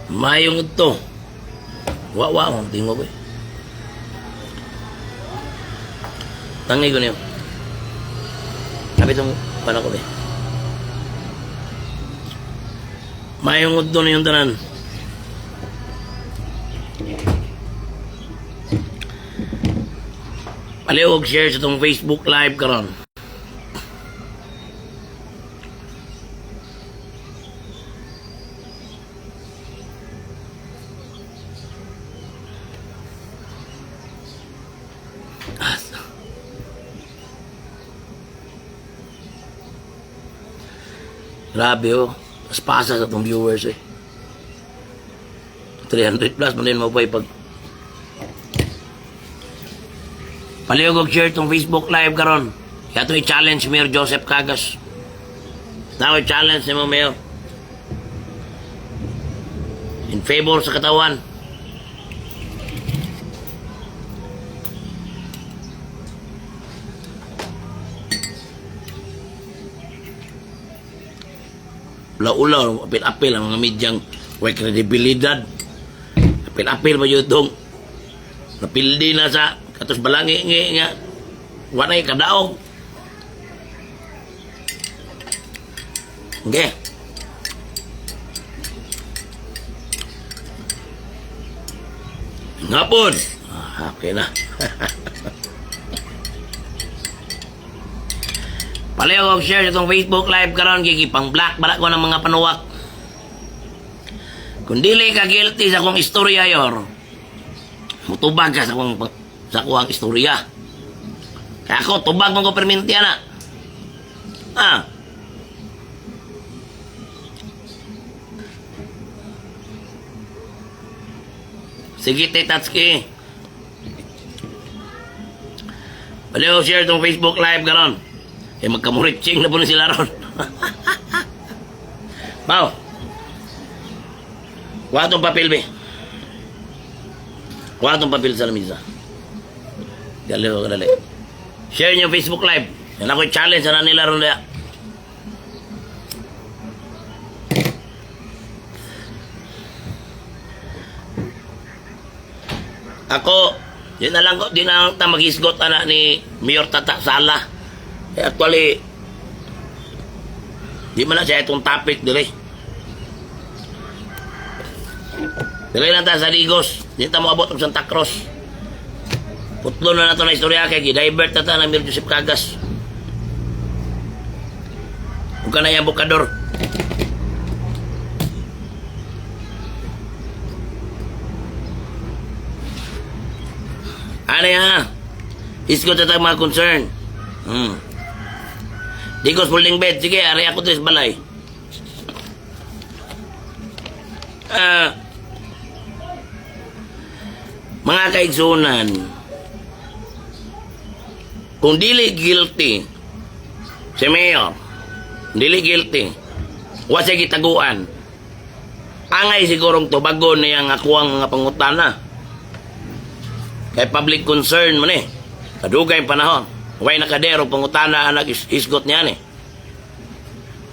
Mayong ito. Wa, tingin mo ba eh. Tangi ko niyo. Sabi itong paano ko ba eh. Mayong ito na yung tanan. Paliwag share sa itong Facebook live karon. Grabe oh. Mas pasa sa itong viewers eh. 300 plus mo din mo pa pag paliwag share itong Facebook live karon. Kaya ito i-challenge Mayor Joseph Cagas. Now i-challenge ni mo Mayor. In favor sa katawan. Ula-ula, apil-apil ang mga medyang way kredibilidad. Apil-apil ba yun itong napildi na sa katos balangi nga wanay kadaog. Okay. Ngapon. Okay na. Palayo og share itong Facebook live karon gigipang black bara ko ng mga panuwak. Kung dili ka guilty sa akong istorya yor, mutubag ka sa akong istorya. Kaya ako tubag mo ko perminti ana. Sige Tatski. Palayo og share itong Facebook live karon. Magkamuritsing na po na sila ron. Pao. Kuha itong papel, be. Kuha itong papel sa lamisa. Dali ko kadali. Share niyo Facebook live. Yan ako'y challenge na nila ron na. Ako, di na lang mag-isgot anak ni Mayor Tata Sala. Actually, di man na siya itong topic dire. Dire lang ta sa Ligos. Di ta mo abot ng Santa Cruz. Putlo na nato na istorya kay gidivert na ta ng Mayor Joseph Cagas. Kung ka na yung bukador. Ano yan? Isko ta mga concern. Digos folding bed. Sige, ari ako sa balay. Mga kaigsunan, kung dili guilty si Mayor, dili guilty, wa siya gitaguan, angay sigurong tubagon niyang ako ang mga pangutana. Kay public concern man eh. Kadugay panahon. Way nakadero pangutana anak isgot niya ni.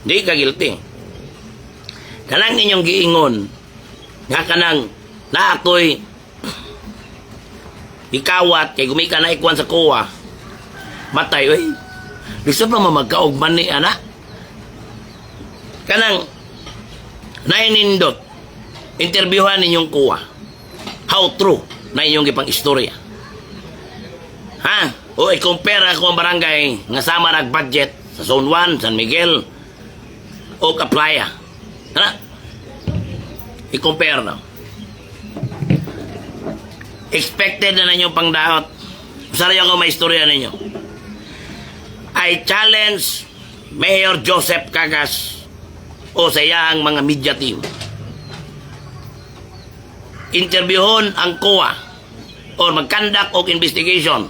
Di ka guilty. Kanang inyong giingon nga kanang na ako'y ikawat kay gumika na ikuan sa kuwa. Matay oy. Bisa pa magkaugman ni anak. Kanang nainindot interviewhan ninyong kuwa. How true na inyong gipang istorya. Ha? O i-compare ako ang barangay nga sama nag-budget sa Zone 1, San Miguel o Kaplaya. Hala? I-compare na. Expected na ninyo pang daot. Usari ako may istorya ninyo. I challenge Mayor Joseph Cagas o sa iyang mga media team. Interviewon ang COA or mag-conduct og investigation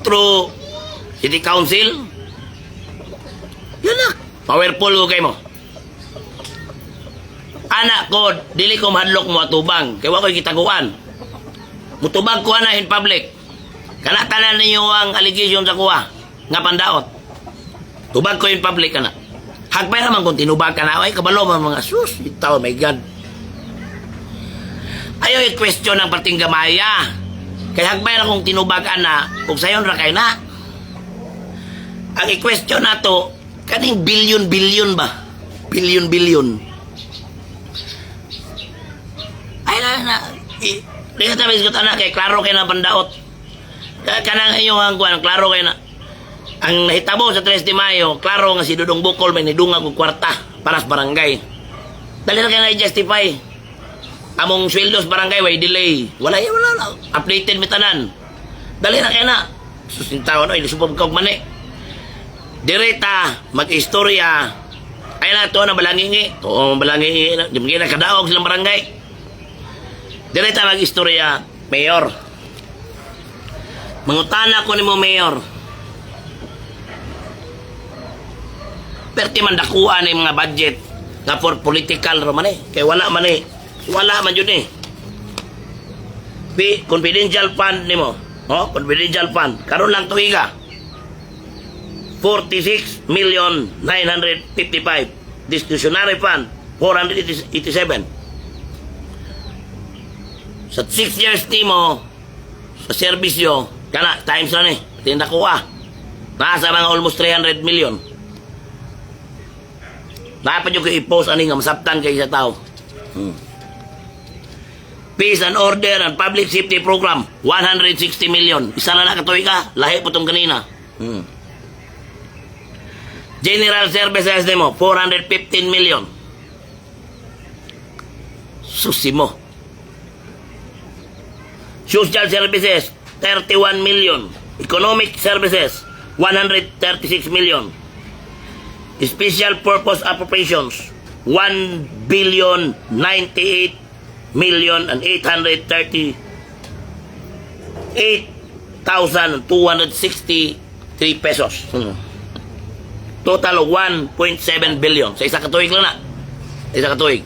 through City Council. Yun na. Powerful ko kayo mo. Anak ko, dili ko mahadlok mo atubang. Kaya wako'y kitaguan. Mutubag ko na in public. Kanatanan ninyo ang allegation sa kuha. Nga pandaot. Tubag ko in public ka na. Hagbay naman kung tinubag ka na, ay kabalo mga sus, ito, oh my God. Ayaw i-question ang parting gamaya. Kaya hagbay na kung tinubag ka na, kung sayon ra kayo na. Ang i-question na to, kaning billion ba? Billion. Ay na, di ka tabi ko na, kaya klaro kayo na bandaot. Kanang inyong hangguan, klaro kayo na. Ang nahitabo sa 3 de Mayo, klaro nga si Dudong Bukol may nidungag og kwarta para sa barangay. Dali na kayo na-justify. Among sweldos barangay, way delay. Wala. Updated mi tanan. Dali na kayo na. Susintaw, no? Ilisupag kog mani. Direta, mag-istorya. Ay na, to na balangingi. To balangingi. Di magiging nakadaog silang barangay. Direta, mag-istorya. Mayor. Mangutana ko ni mo, Mayor. Perti man dakuan ni mga budget nga for political ro man eh. Kay wala man eh. Wala man yun eh. Confidential fund nimo. Oh, confidential fund. Karon lang tuiga. 46,955,000. Discretionary fund 487. Sa 6 years nimo sa serbisyo kana times na ni. Tinda ko nasa mga almost 300 million. Dapat yung i-post ani nga masabtan kay sa tao. Peace and Order and Public Safety Program 160 million. Isa na nakatuwi ka, lahi po itong kanina. General Services mo 415 million. Susi mo. Social Services 31 million. Economic Services 136 million. Special Purpose Appropriations 1,098,263 pesos. Total of 1.7 billion. Sa isa katuig lang na. Isa katuig.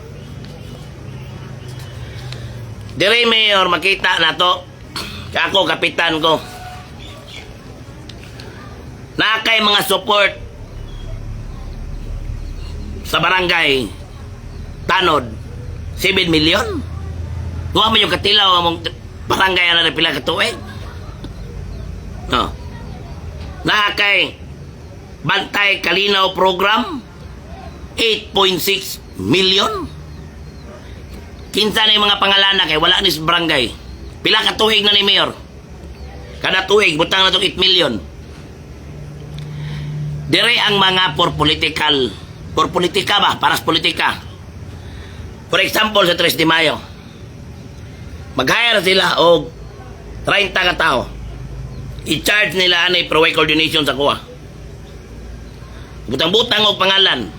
Dire Mayor, makita na to. Ako, kapitan ko. Nakay mga support sa barangay Tanod 7 million. Tuwa mo yung katilaw among barangay na pila katuig. No. Nakay Bantay Kalinaw Program 8.6 million. Kinsa na yung mga pangalan na kay wala ni sa barangay. Pila katuig na ni Mayor. Kada tuig butang na itong 8 million. Dire ang mga for politika ba? Para sa politika. For example, sa 3 de Mayo, mag-hire sila o 30 ka tao. I-charge nila anay per vehicle donation sa kuha. Butang-butang o pangalan.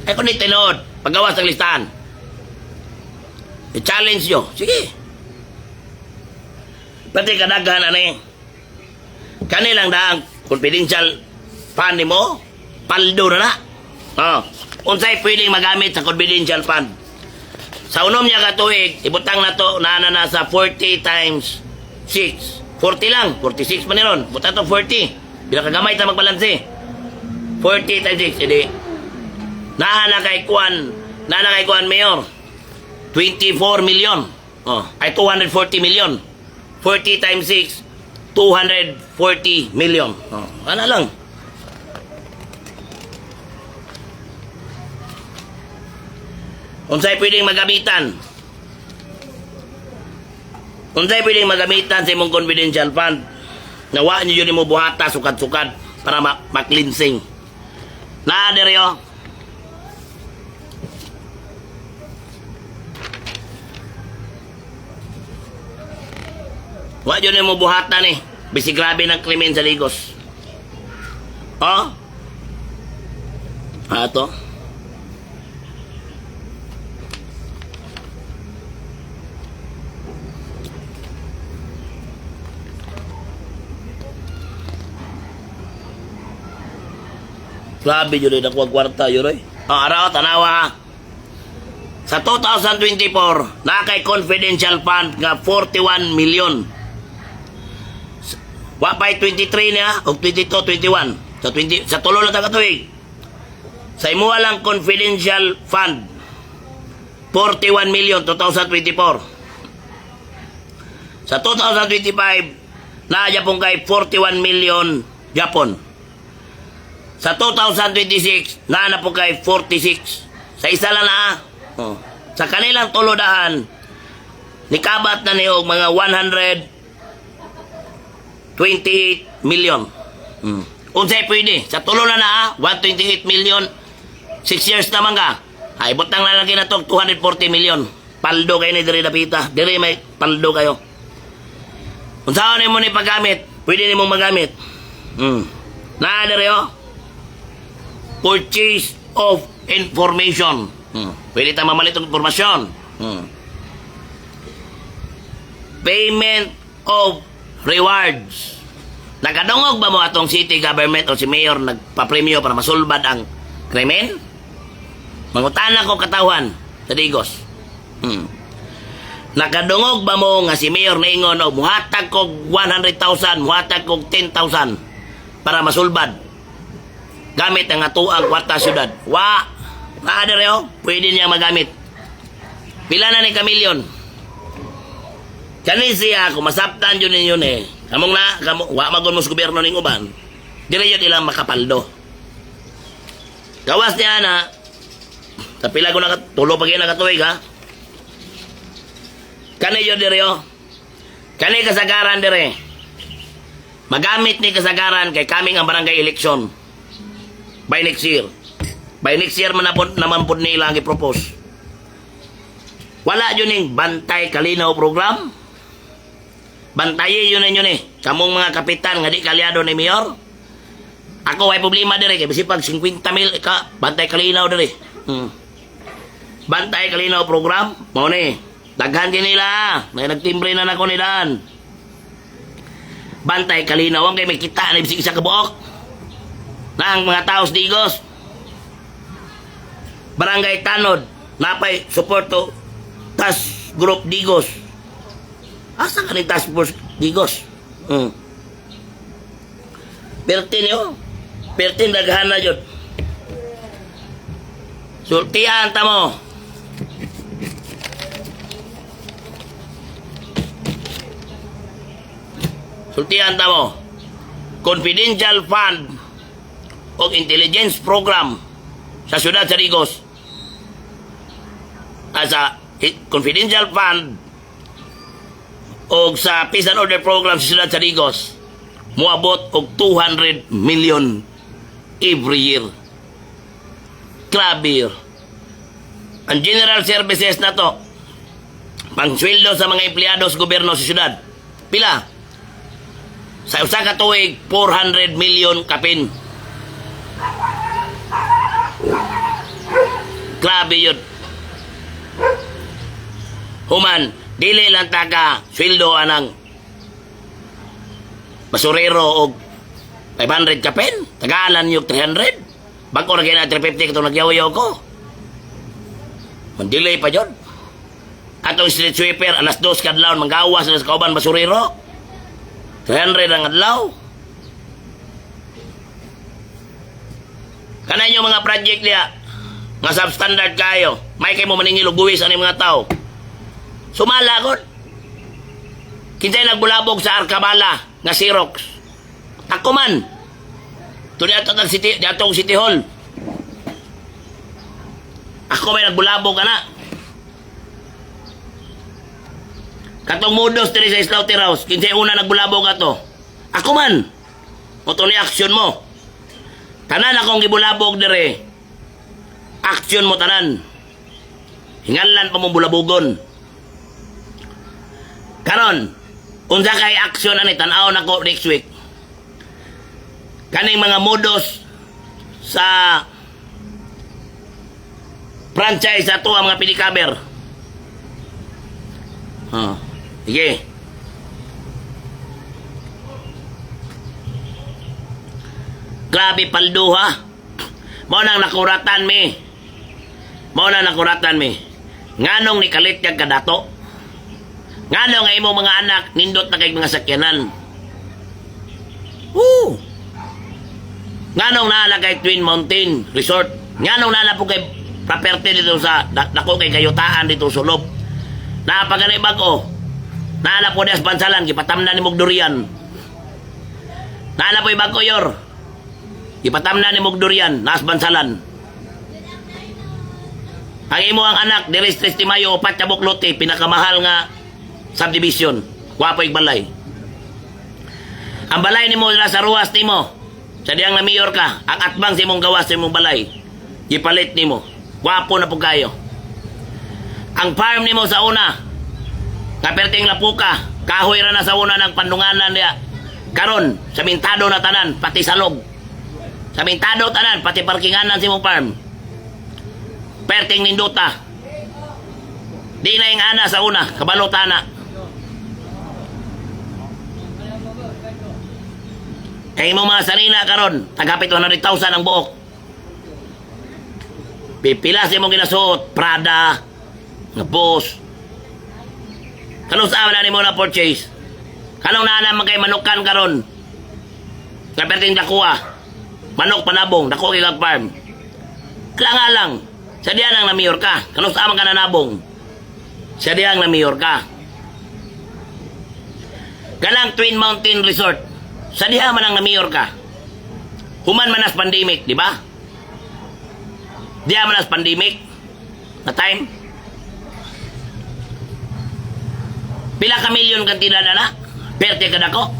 Ay kung tinood, paggawas ng listahan. I-challenge nyo. Sige. Pati kadaghan anay. Kanilang daang confidential fund mo, paldo na na. Oh. Unsay pwedeng magamit sa confidential fund. Sa unom niya katuig, ibutang na to na sa 40 times 6. 40 lang, 46 pa niron. Butang to 40. Bila kagamay ta magbalanse. 40 times 6, edi. Naana kay Kuan Mayor. 24 million. Oh, ay 240 million. 40 times 6, 240 million. Oh, ano lang. Unsay pwedeng magamitan? Unsay pwedeng magamitan sa imong confidential fund? Nawa niyo yun mo buhata sukad-sukad para maklinsing. Na deryo. Wa yun mo buhata ni. Bisi grabe ng krimen sa Ligos. Oh? Ato? Grabe yun rin ako kwarta yun rin. Araw, tanawa. Sa 2024, nakay confidential fund nga 41 million. Wapay 23 niya, o 22, 21. Sa tulo lang tagatuig. Sa imo lang confidential fund, 41 million 2024. Sa 2025, naadya pong kay 41 million Japon. Sa 2026, naana po kay 46. Sa isa lang na. Sa kanilang tulodahan, nikabat na niyo mga 128 million. Unsay pwede? Sa tulo na 128 million. 6 years naman ka. Ay, butang na lang kinatog 240 million. Paldo kayo ni Diri Dapita. Diri may paldo kayo. Kung saan mo ni paggamit, pwede ni mong magamit. Diri purchase of information. Pwede tayo mamalit ng informasyon. Payment of rewards. Nakadungog ba mo atong city government o si mayor nagpapremyo para masulbad ang krimen? Mangutana ko katawan sa Digos. Nakadungog ba mo nga si mayor naingon o muhatag ko 100,000, muhatag ko 10,000 para masulbad gamit ang atuang kwarta syudad? Naadere pwede niya magamit. Pila na ni kamilyon? Kani siya, kung masaptan yun ninyo kamong wa magon mo sa gobyerno ning uban, dire yun ilang makapaldo. Gawas niya na, sa pila ko tulo pag yun nakatuwig ha. Kani yun dire Kani kasagaran dire. Magamit ni kasagaran kay kaming ang barangay election. By next year. By next year naman po nila ang i-propose. Wala yun yung bantay kalinaw program. Bantayin yun ninyo kamong mga kapitan nga di kalyado ni mayor. Ako ay problema dire kay bisipag 50 mil ka bantay kalinaw dire. Bantay kalinaw program mao ni daghan din nila may nagtimbre na nako nilan. Bantay kalinaw ang kay may kita na bisig isa ka buok na ang mga taos Digos. Barangay Tanod napay suporto task group Digos. Asa ka ni task force Digos? Pertin yun. Pertin daghan na yun. Sultihan ta mo. Sultihan ta mo. Confidential Fund o Intelligence Program sa siyudad sa Digos. Asa Confidential Fund o sa Peace and Order Program sa siyudad sa Digos muabot og 200 million every year. Grabe. Ang general services na to, pangsweldo sa mga empleyado sa gobyerno sa siyudad, pila? Sa usa ka tuig, 400 million kapin. Grabe yun. Human, dili lang taga sweldo anang basurero og 500 kapin, tagalan yung 300. Bago na kaya na 350 kung nagyaw-yaw ko. Mandilay pa dyan. Atong street sweeper, alas 2 kadlaw, manggawas na sa kauban basurero. 300 ang adlaw. Kanan yung mga project niya, nga substandard kayo, may kayo mo maningilog buwis ang mga tao. Sumalagot. Kinsay nagbulabog sa Arkabala nga Xerox. Ako man. Ito di atong City Hall. Ako may nagbulabog ka na. Katong Mudos diri sa Slaughterhouse. Kinsay una nagbulabog ka to. Ako man. O ito ni action mo. Tanan akong gibulabog diri. Action mo tanan. Hingalan pa mong bulabogon. Karon, unsa kay action ani tan-aw nako next week. Kaning mga modos sa franchise ato ang mga pinikaber. Sige. Grabe paldo ha. Mao nang nakuratan mi. Nganong ni kalit kag kadato. Ngano nga imong mga anak nindot na kay mga sakyanan. Nganong naala kay Twin Mountain Resort. Nganong naala po kay property dito sa dako kay kayutaan dito sulob. Napagani bago. Naala po dias bansalan gipatamnan ni Mugdurian. Naala po bago yor. Gipatamnan ni Mugdurian nas bansalan. Ang imo ang anak diri sa Timayo upat ka buklote pinakamahal nga subdivision. Wapo balay. Ang balay nimo sa ruwas nimo. Sa diyang na mayor ka, ang atbang sa imong gawas sa imong balay. Gipalit nimo. Wapo na po kayo. Ang farm nimo sa una, kaperting lapuka, kahoy ra na sa una ng pandunganan niya. Karon, samintado na tanan, pati salog. Samintado tanan, pati parkinganan sa imong farm. Perting ninduta. Di na yung ana sa una, kabalotana. Kaya mo mga sarina karon, tagapit 100,000 ang buok. Pipila sa imong ginasuot, Prada, nga boss. Kanong saan na ni mo na purchase? Kanong naanaman kay manukan karon? Kaperting dakuha. Manok panabong, dako kay farm. Kaya lang, sa diyan ang namiyor ka. Kanong saan ka nanabong? Sa diyan ang namiyor ka. Galang Twin Mountain Resort. Sa diha man ang namiyor ka. Human manas pandemic, di ba? Diha manas pandemic. Na time. Pila ka milyon kang tinada na? Perte ka dako.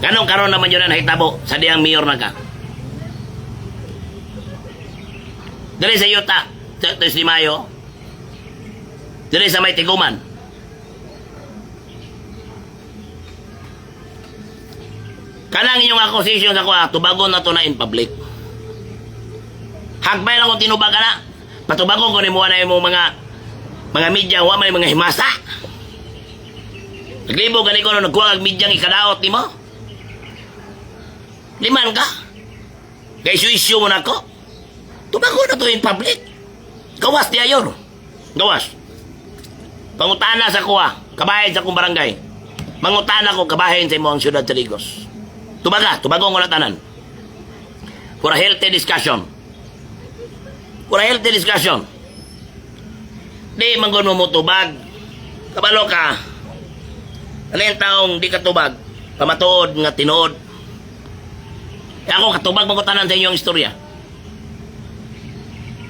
Ganong karon naman yun na nahitabo sa diyang mayor na ka. Dali sa Yuta, sa Mayo. Dali sa may Tiguman. Kanang inyong accusation sa kuha, tubagon na to na in public. Hagbay lang kung tinubag ka na. Patubagon ko ni mo na yung mga media, huwag may mga himasa. Naglibo gani ko nung nagkuha ang media ikadaot ni mo. Liman ka. Kaya isu-issue mo na ko. Tubagon na to in public. Gawas di ayor. Gawas. Pangutana sa kuha, kabahin sa kong barangay. Mangutana ko kabahin sa imong syudad sa Ligos. Tubagong ko na tanan. For a healthy discussion. For a healthy discussion. Di manggon mo tubag. Kabalo ka. Ano yung taong di katubag? Pamatuod nga tinuod. E ako katubag mangutanan sa inyong istorya.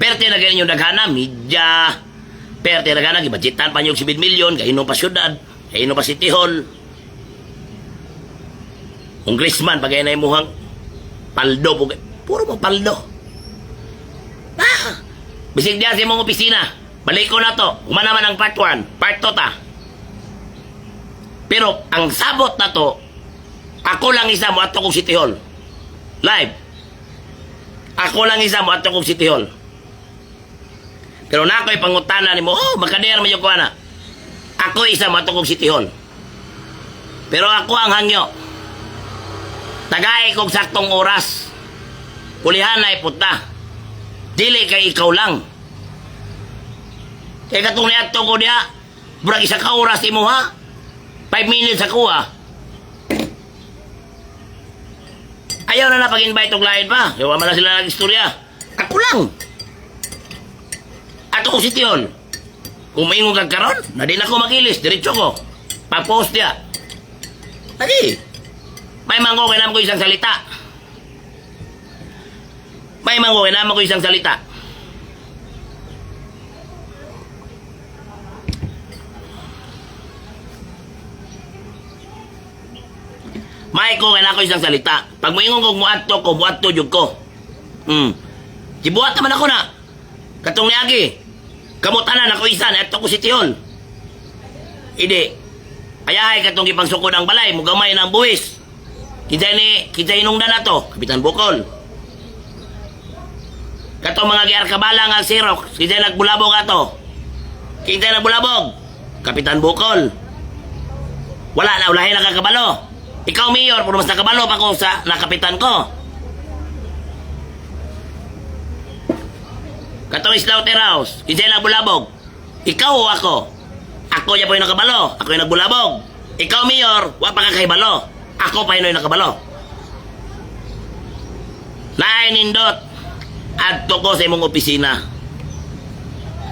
Perte na ganyan yung daghana, media. Perte na ganyan, ibadjitan pa nyo 7 milyon, kaino pa syudad, kaino pa City Hall. Congressman, pagay na imuhang paldo, puro mo paldo. Bisig diya sa imong opisina, balik ko na to, uma naman ang part 1, part 2 ta. Pero, ang sabot na to, ako lang isa mo ato kong City Hall. Live. Ako lang isa mo ato kong City Hall. Pero na ako'y pangutana ni mo, makader mo yung kuha na. Ako isa mo ato kong City Hall. Pero ako ang hangyo. Tagay kong saktong oras. Pulihan na iputa. Dili kay ikaw lang. Kaya katong niyato ko niya, burag isa ka oras imo ha? 5 minutes ako ha? Ayaw na pag-invite og lain pa. Yawa man na sila nag-istorya. Ako lang. Ato ko City Hall. Kung maingon kag karon, na din ako magilis, diretso ko. Pa-post dia. Lagi. May mangko kay naman ko isang salita. May mangko kay naman ko isang salita. May ko kay nako isang salita. Pag moingon ko muadto jud ko. Gibuhat naman ako na. Katong niagi. Kamutanan ako isa na ato ko City Hall. Idi. Ayahay katong gipangsukod ang balay, mugamay na ang buwis. Kita inungdan na to, Kapitan Bukol. Katong mga giarkabala nga Xerox, kita nagbulabog ato. Kita nagbulabog, Kapitan Bukol. Wala na, ulahin na kakabalo. Ikaw, Mayor, puro mas nakabalo pa ko sa nakapitan ko. Katong Slaughterhouse, kita nagbulabog. Ikaw o ako? Ako niya po yung nakabalo, ako yung nagbulabog. Ikaw, Mayor, wala pa kakahibalo. Ako pa yung nakabalo. Nainindot. Adto ko sa imong opisina.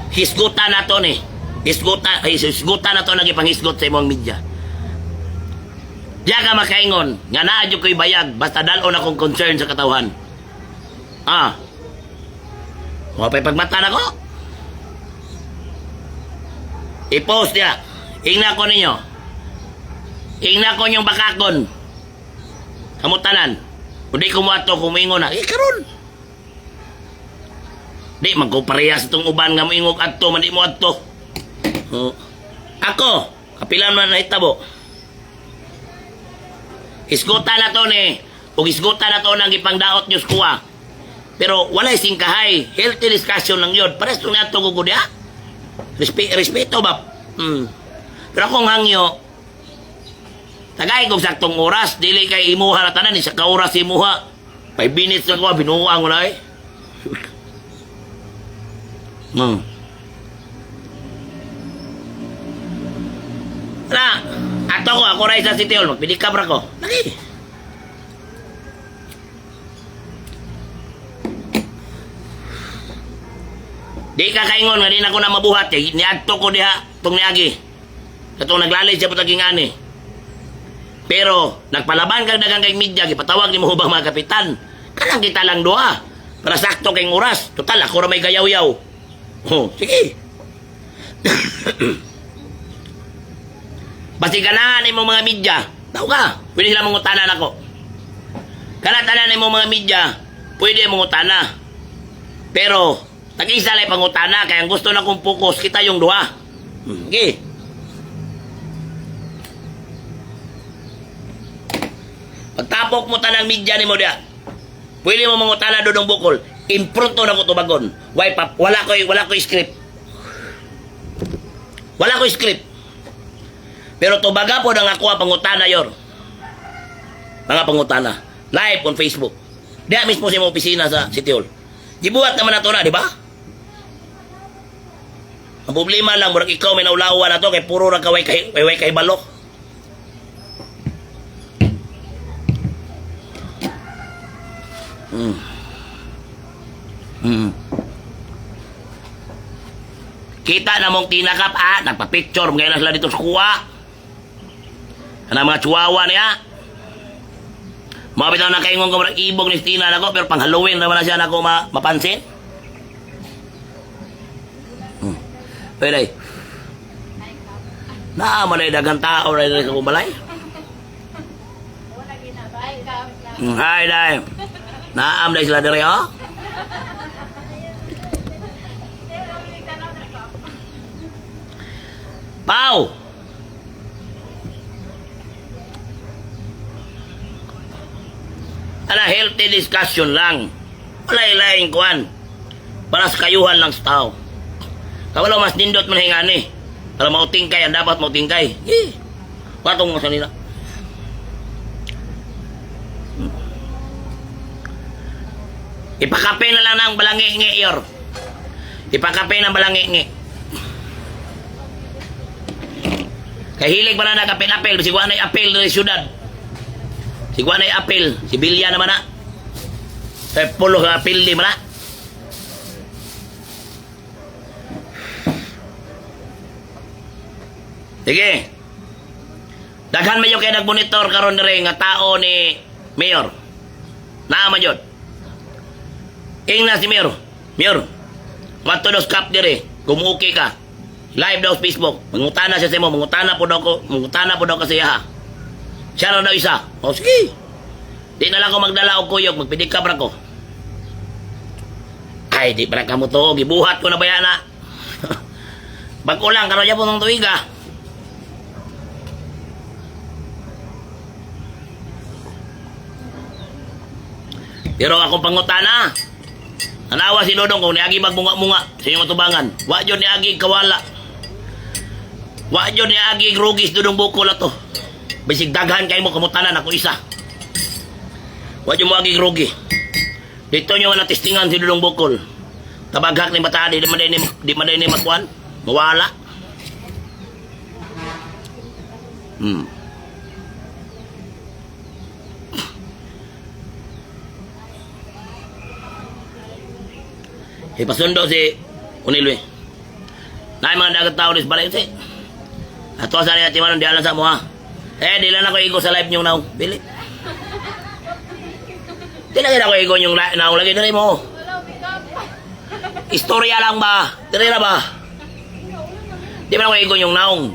Hisgutan na to ni. Hisgutan na to nagipanghisgot sa imong media. Diya ka makaingon, nga naadyo ko'y bayag, basta dalon akong concern sa katawhan. Mapay pagmata na ko. I-post niya. Ingna ko ninyo. Ingna ko niyong bakakon. Kamutanan. Kung di ko mo ato, kumingon na. Karon. Di, magkuparehas itong uban nga mo ingog ato, mandi mo ato. Ako, kapilan man na hitabo. Isgutan na to ni, o isgutan na to ng ipangdaot nyo skuha. Pero walay singkahay, healthy discussion lang yun. Pares nung nato gugudya. Respeto ba? Pero akong hangyo, tagay kong saktong oras, dili kay imuha na tanan, isa ka oras imuha. 5 minutes na ko, binuha ko na eh. Ato ko, ako rin sa City Hall, magpidikabra ko. Lagi. Di ka kaingon nga di na ko na mabuhat eh. Niadto ko diha itong niagi. Itong naglalay siya putaging ani. Pero nagpalaban kang dagang kay media, ipatawag ni mo hubang mga kapitan. Kanang kita lang doa. Para sakto kayong oras. Total, ako na may gayaw-yaw. Sige. Basi ganahan imong mga media. Tao ka, pwede sila mangutanan ako. Kanatanan imong mga media, pwede mangutana. Pero, tag-isa lang pangutana, kaya gusto na kong focus, kita yung duha. Sige. Pagtapok mo tanang media ni mo dia, pwede mo mangutana doon ng bukol. Impronto na ko tubagon. Wala ko script. Wala ko script. Pero tubaga po nang ako ang pangutana yor. Mga pangutana. Live on Facebook. Diya mismo sa mga opisina sa City Hall. Gibuhat naman na to na, di ba? Ang problema lang, murag ikaw may naulawa na to, kay puro na kaway kay balok. Kita na mong tinakap, nagpa-picture, ngayon na sila dito sa kuha. Ano mga chihuahua niya? Mabitaw na kaingon ko, ibog ni Stina na ko, pero pang Halloween naman na siya na ko mapansin. Pwede. Naamalay dagang tao na rin sa kumalay. Hi, Day. Naam day sila diri, oh. Pau! Ala, healthy discussion lang. Walay-laing kuhan. Para sa kayuhan lang sa tao. Kawalaw mas nindot man hingani. Alam mauting kay, dapat mauting kay. Watong mo sa nila. Ipakape na lang ng balangi-ngi, yor. Ipakape ng balangi-ngi. Kahilig pa na nagapil-apil. Sigwa na'y apil ng syudad. Sigwa na'y apil. Si Bilya naman na. Pulo ka apil di man na. Sige. Daghan mayo kay nagmonitor karon dire nga tao ni Mayor. Naama jud. Ingna si Mayor. Mayor. Matudos kap dire. Kumuki ka. Live daw sa Facebook. Mangutana siya sa mo. Mangutana po daw ka siya ha. Siya na daw isa. O sige. Di na lang ko magdala o kuyog. Magpidikabra ko. Ay, di para ka mo to. Gibuhat ko na bayana. Bagulang karon niya po ng tuwiga. Pero akong pangutana. Anawa si Dodong kung niagi magbunga-bunga sa inyong matubangan. Wa jud niagi kawala. Wa jud niagi rugis Dodong bukol ato. Bisig daghan kay mo kamutanan ako isa. Wa jud mo agi rugi. Dito nyo nga testingan si Dodong bukol. Tabaghak ni bata di maday ni makuan. Mawala. Ipasundo si Unilwe. Na mga dagat tao dis balay si. Ato sa niya timanon di alam sa mo ha. Di lang ako igo sa live nyo now. Bili. Di lang ako igo yung now lagi dali mo. Istorya lang ba? Dali na ba? Di ba ako igo yung naong?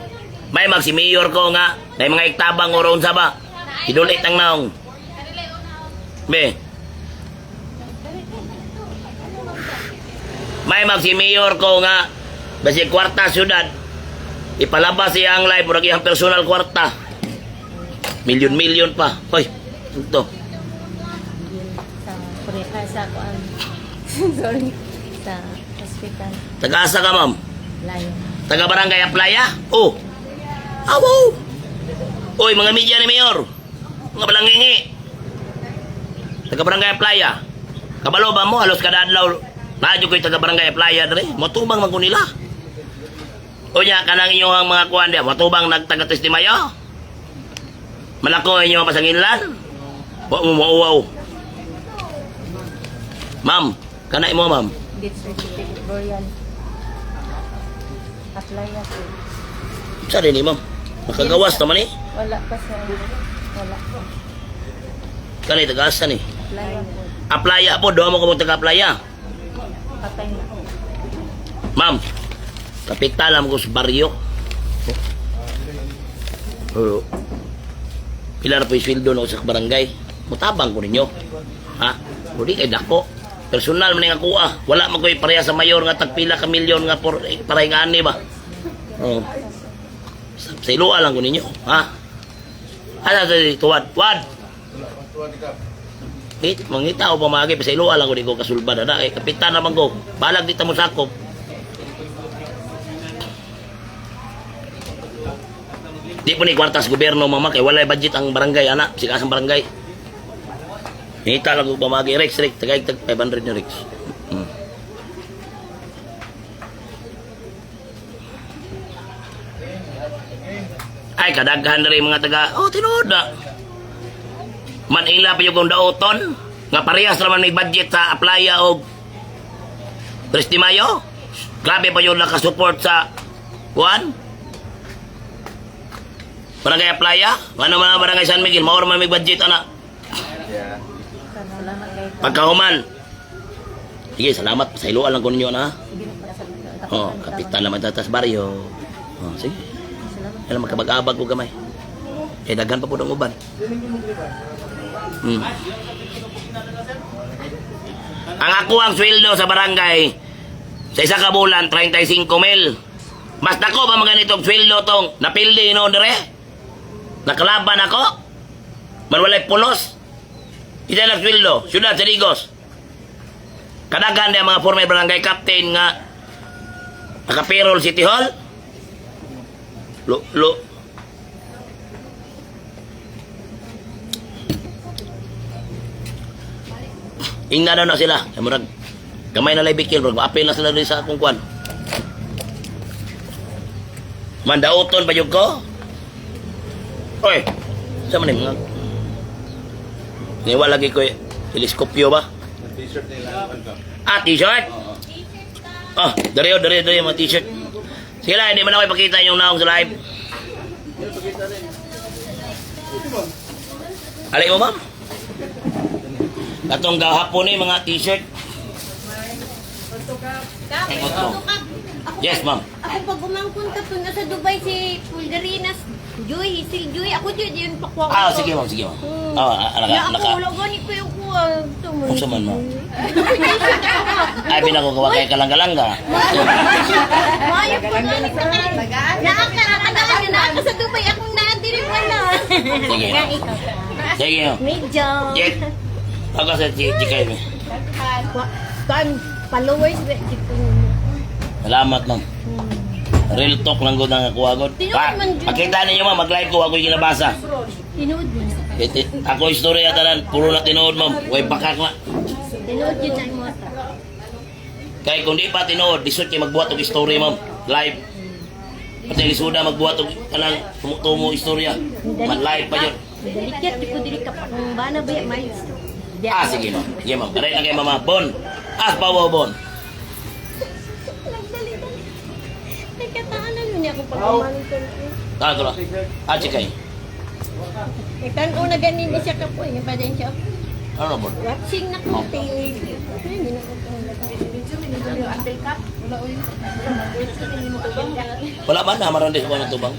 May mayor ko nga. May mga iktabang oron sa ba? Idulit ang naong. Be. May mayor ko nga. Basi kwarta syudad. Ipalabas siya ang live. Murag iyang personal kwarta. Milyon-milyon pa. Hoy. Ito. Sa kuan. Sorry. Sa hospital. Taga-asa ka, ma'am? Layo. Taga Barangay Aplaya? Oh. Awaw. Oy, mga media ni Mayor. Mga balangingi. Taga Barangay Aplaya. Kabalo ba mo? Halos kada adlaw. Radyo ko'y taga Barangay Aplaya dre. Matubang man ko nila. O niya, kanang inyong mga kuwan diya. Matubang nagtaga-testimayo. Malako inyo pasanginlan. Wa mo mauwaw. Ma'am, kanay mo, ma'am. Death certificate burial. Apply na po. Sa rin ni ma'am. Makagawas naman eh. Wala pa sa wala pa. Kanay taga-asa ni. Apply na po. Aplaya po. Doon mo ko taga-aplaya. Patay na. Ma'am, kapital ko sa baryo. Oo. Pila na po yung sweldo na sa barangay. Mutabang ko ninyo. Ha? Hindi kay dako. Personal man nga kuha. Wala man ko'y pareha sa mayor nga tagpila ka milyon nga por paray nga ani ba? Oo. Sa ilua lang ko ninyo. Ha? Ano sa tuwad? Tuwad! Mangita o pamagi pa sa ilua lang ko di ko kasulba na eh. Kapitan naman ko. Balag dito mo sakop. Di po ni kwartas gobyerno mama kay walay budget ang barangay anak. Sikas ang barangay. Nita lang ko pamagi. Rex, tagay tag 500 ni Rex. Ay, kadaghan na rin mga taga, tinood na. Manila pa yung kong daoton. Nga parehas naman may budget sa Aplaya o Tres de Mayo. Grabe pa yung nakasupport sa Juan. Barangay Aplaya. Ano man ang Barangay San Miguel. Maura man may budget, anak. Salamat kay Pagkahuman. Sige, salamat. Sa iluan lang ko ninyo na. Sige na pala sa Kapitan naman tatas baryo. Sige. Salamat. Alam, magkabag-abag ko gamay. Daghan pa po ng uban. Ang ako ang sweldo sa barangay sa isa ka bulan 35,000. Mas nako ba mga ganitong sweldo tong napildi no dire? Nakalaban ako? Man walay pulos? Isa lang sweldo, syudad sa Digos. Kadaghan ang mga former barangay captain nga naka-payroll City Hall. Ingna daw na sila. Murag gamay na labikil, murag apil na sila rin sa akong kwan. Mandauton ba yung ko? Oy, sa manim nga. Niwa lagi ko teleskopyo ba? T-shirt nila. T-shirt? Dari mga t-shirt. Sige lang, hindi man ako ipakita yung naong sa live. Alay mo, ma'am? Katong gahapon ni mga t-shirt. Yes, ma'am. Ako pag umangkon ka po nasa Dubai si Pulderinas, Joy, Hisil Joy, ako yun pakwa ko. Sige, ma'am, sige, ma'am. Ya ako, lagani ko yung kuha. Kung sa man, ma'am. Ay, pinako kay kalang-kalangga. Mayo po na. Nakakarataan na ako sa Dubai, akong naandirin wala. Sige, ma'am. Sige, ma'am. Medyo. Yes. Ako sa chikay mo. Followers, Salamat, ma'am. Real talk lang ko na nakuha ko. Pakita ninyo, ma'am. Mag-live ko. Ako'y ginabasa. Tinood mo. Ako istorya tanan. Puro na tinood, ma'am. Huwag bakak na. Tinood yun na mo. Kaya kung di pa tinood, disot kayo magbuhat og story, ma'am. Live. Pati lisuda magbuhat og kanang tumutumo istorya. Man live pa yun. Dalikit, di ko dili ka pa. Kung ba na ba, may. Sige, ma'am. Sige, ma'am. Aray na kayo, mama. Bon. Pawaw, bon. niya kung pagkumanin ko. Ah, ito lang. Ah, chikay. Nagtanong na ganin siya ka po. Yung pa din siya. Ano ba? Watching na ko. Hindi na ko. Wala ba na marandis ko ng tubang?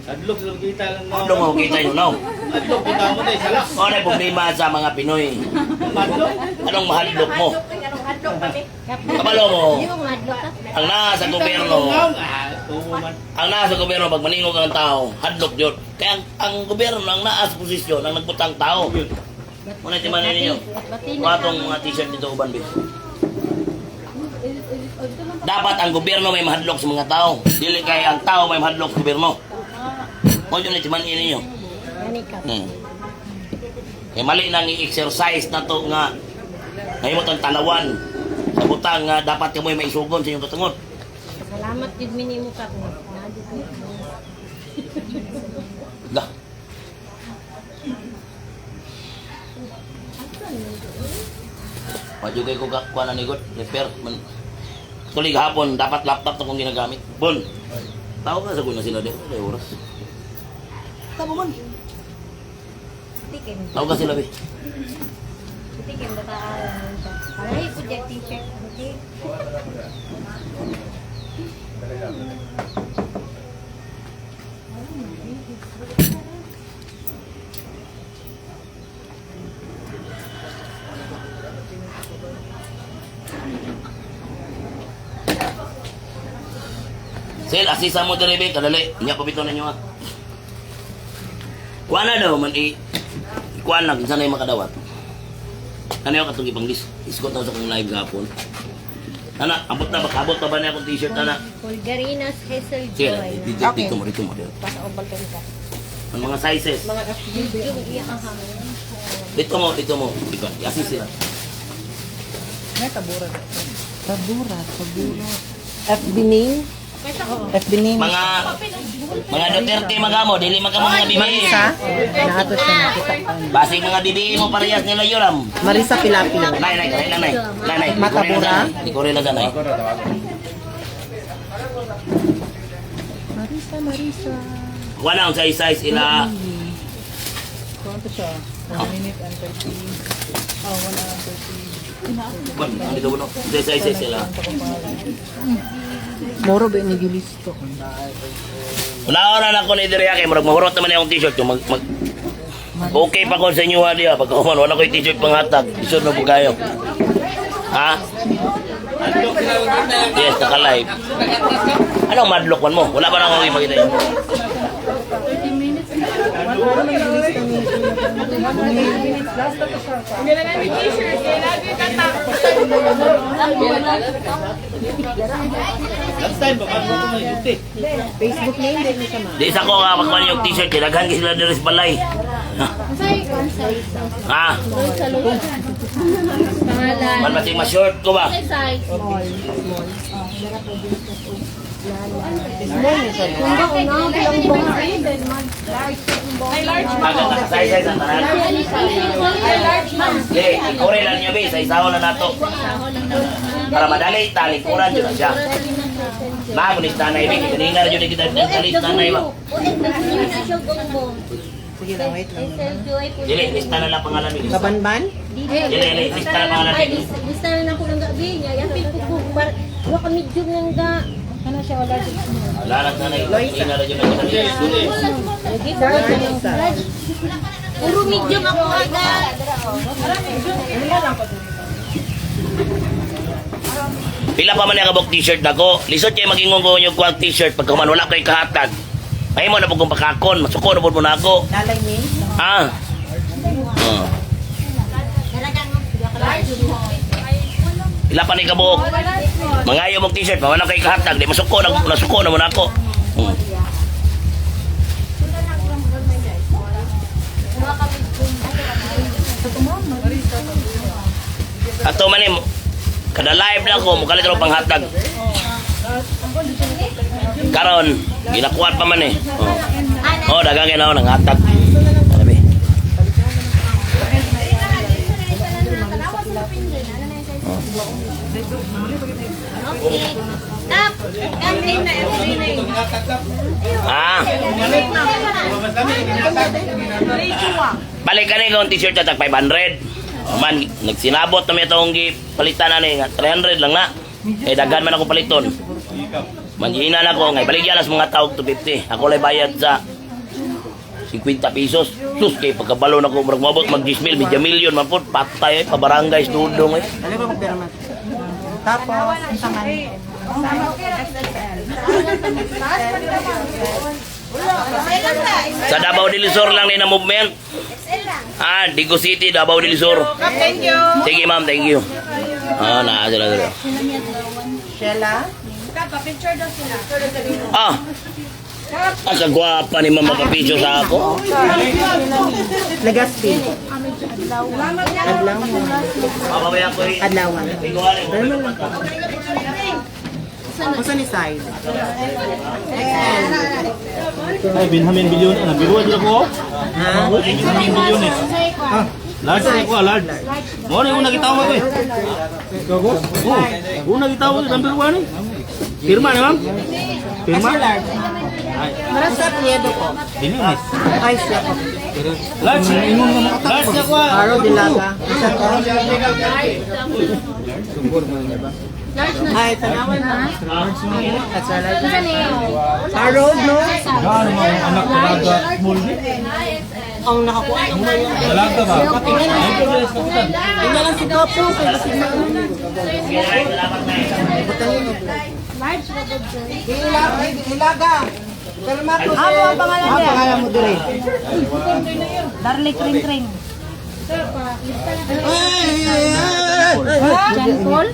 Adlok sa kita lang no. Ano mo kita yun, no? Adlok kita mo na salak. O, ano yung problema sa mga Pinoy? Adlok. Anong mahadlok mo? Kabalo mo, Yung madlock ka. ang nasa gobyerno, Tumo man. ang nasa gobyerno, pag maningog ang tao, hadlok yun. Kaya ang gobyerno, ang naas posisyon, ang nagbutang tao. Muna timanin ninyo. Matong mga t-shirt dito, uban, bis. Dapat ang gobyerno may mahadlok sa mga tao. Dili kay ang tao may mahadlok sa gobyerno. Huwag yun timanin ninyo. Gani ka. Eh, mali nang i-exercise na to nga ngayon mo itong tanawan sa butang nga dapat kamoy maisugon sa inyong katungot. Salamat yun minimo ka. Da. Majugay ko kuha na nigot, repair. Tulig hapon, dapat laptop na kong ginagamit. Bon, tao ka sa kuna sila din. Ay, oras. Tama man. Tikim. Tao ka sila, be. Tikim ba taan siya? Aray po dyan t-shirt. Okay. Sil, asisa mo dere, be. Kadali. Inya ko bito ninyo, ha. Kuha na daw, man kuha na, kung saan na yung makadawat. Ano yung katong ipang iskot na sa kong live gapon. Ana, abot na, abot pa ba niya akong t-shirt, ana? Pulgarinas Hazel Sige, Joy. dito mo, dito mo. Basta obal ka nito. Ang mga sizes. Yung iya ang hangin. Dito mo. Ikaw, i-assist sila. Tabura. FB name? FB name? Mga Duterte magamo, dili magamo mga BBM. Naato siya nakita. Basig mga BBM mo parehas nila yoram. Marisa Pilapil. Nay. Matabura? Di ko rin na sanay. Marisa. Walang size ila. Kuwanto siya? 1 minute and 30. 1 hour 30. Dito mo no. Size sila. Moro ba ni Julisto? Unaon na ako ni Diriya kay murag mahurot naman yung t-shirt ko okay pa ko sa inyo diya pag wala ko yung t-shirt panghatag. Isod na po kayo. Ha? Adlok sila lang kita. Yes, naka-live. Anong madlock mo? Wala ba na akong ipakita yun? Last time baka mo ko may duty. Facebook name din siya ma. Di isa ko kapagpan yung t-shirt, kinaghan ka sila dari sa balay. Ha? Pangalan. Man pati ma-short ko ba? Size. Agad size ang tanan. Di, ikure lang niya be, sa isaw na nato. Para madali, talikuran yun na siya. Magunis tanay be, kanina rin yun kita talit tanay ba? Sige lang, wait lang. Dili, lista na lang pangalan ni. Kabanban? Dili, lista na pangalan ni. Lista na lang ko ng gabi niya. Yapin ko po. Wala ka medium ng ga. Ano siya wala dito. Wala na tanay, kanina rin yun na kita. Puro medium ako agad. Pila pa man yung kabok t-shirt na ko. Lisod kayo magingong ko yung kuwag t-shirt pagka man wala kayo kahatag. Ay mo na po kung pakakon, masuko na po mo na ako. Lalay name? Ah. Pila pa ni kabok. Mangayo mong t-shirt, wala kayo kahatag. Di masuko na mo na ako. Ato man eh, kada live na ko, mukalit rin panghatag. Karon, ginakuhat pa man eh. Oh, dagang yun ako, nanghatag. Sabi. Okay. Tap. Kantin na, every night. Ah, balik ka na yung t-shirt na tag 500. Man, nagsinabot na may itong palitan na ni 300 lang na. Eh, dagan man ako paliton. Manjinan ako, ngay baligyan as mga tawag 250. Ako lang bayad sa 50 pesos. Sus, kay pagkabalo na ko, mabot mag-10 mil, medya milyon, mapot, patay, pabarangay, studong eh. Ano ba magdaramat? Tapos, isaman. Sa Davao del Sur lang ni na movement. Ah, Digo City, Davao del Sur. Thank you. Sige ma'am, thank you. Ah, naa sila sila. Sheila? Picture daw sila. Ah, ang kagwapa ni mama papicho sa ako. Legaspi. Adlaw. Papabayan ko eh. Adlawan. Igualin. Kusa ni side. Ay, Benjamin Bilyon. Biruan dito ko. Ha? Benjamin Bilyon eh. Large na ko, large. Mo na yung nagitawa ko eh. Una gitawa ko, number 1 eh. Firma ni ma'am? Firma? Marasap niyedo ko. Dili umis. Ay, siya ko. Large, ingon na makatawa. Large na ko ah. Aro dilaga. Isa ko. Ay, tanawan na. At sa large. Aro, no? Gano'n mga anak talaga small din. Ang nakakuha ng mga yan. Talaga ba? Yung na lang si Topo. Kaya si Ilaga. Kalmato. Ano ang pangalan niya? Ang pangalan mo dire. Darlik Ring Ring. John John Paul?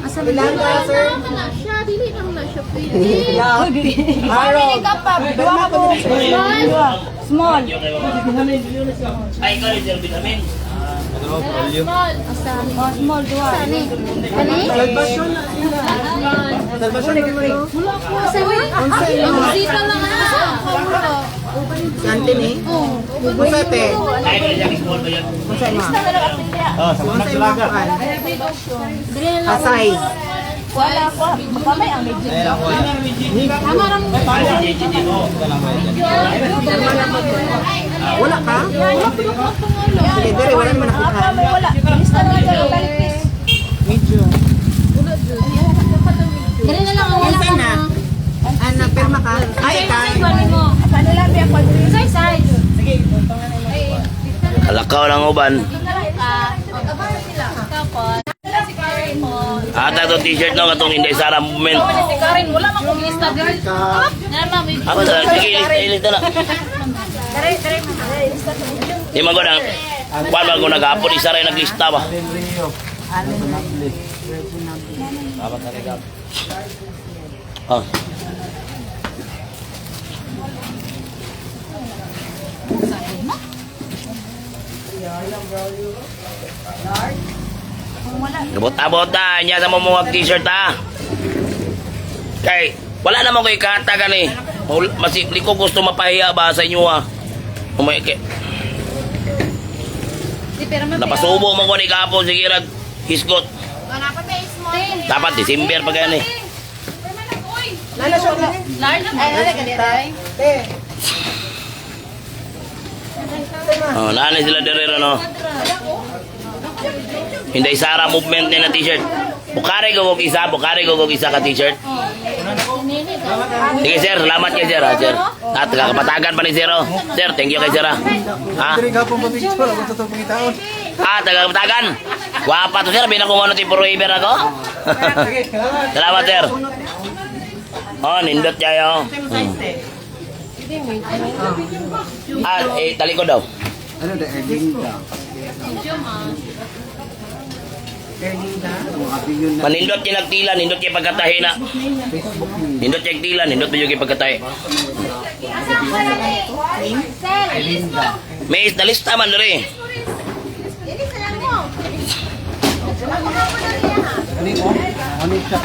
Asa Ilaga, sir? Siya, dili lang na siya. Aro. Dua ka po. Small. Ay, ikaw rin sir, vitamin. Oh, small, dua. Kani? Salvation. Salvation. Dito lang na. Santin eh. Busate. Ay, ikaw rin small ba yan? Busay mo. Ah, sa mga talaga. Asay. Wala ko. Kamay ang medyo. Wala ka? Sige, dire, wala naman nakuha. Wala. Lista na yung kalipis. Medyo. Dali na lang ang wala Minsan na. Anak, pirma ka. Ay, kay. Panalabi ako. Size. Kalakaw ng uban. Ata to t-shirt no, katong Inday Sara movement. Si Karen, wala man kong lista din. Apa sa sige, ilista na. Di man ko na, kwan man ko nag-apod, isa rin naglista ba? Oh. Abot-abot na, niya sa mumuhag t-shirt ha. Kay, wala naman ko ikata gani. Masikli ko gusto mapahiya ba sa inyo ha. Umayke. Napasubo mo ko ni Kapo, sige rag, hisgot. Dapat December pa gani. Lala siya ulit. Oh, naanay sila derero no. Inday Sara movement ni na t-shirt. Bukari ko kog isa ka t-shirt. Sige sir, salamat kay sir, sir. At kakapatagan pa ni sir. Sir, thank you kay sir. Ha? Ah, taga-kapatagan. Wapa to sir, binakuha ti forever ako. Salamat sir. Oh, nindot kayo. Ah, tali ko daw. Ano da, Erlinda? Erlinda? Manindot yung nagtila, nindot yung pagkatahi na. Nindot yung tila, nindot yung pagkatahi. May isdalista man rin.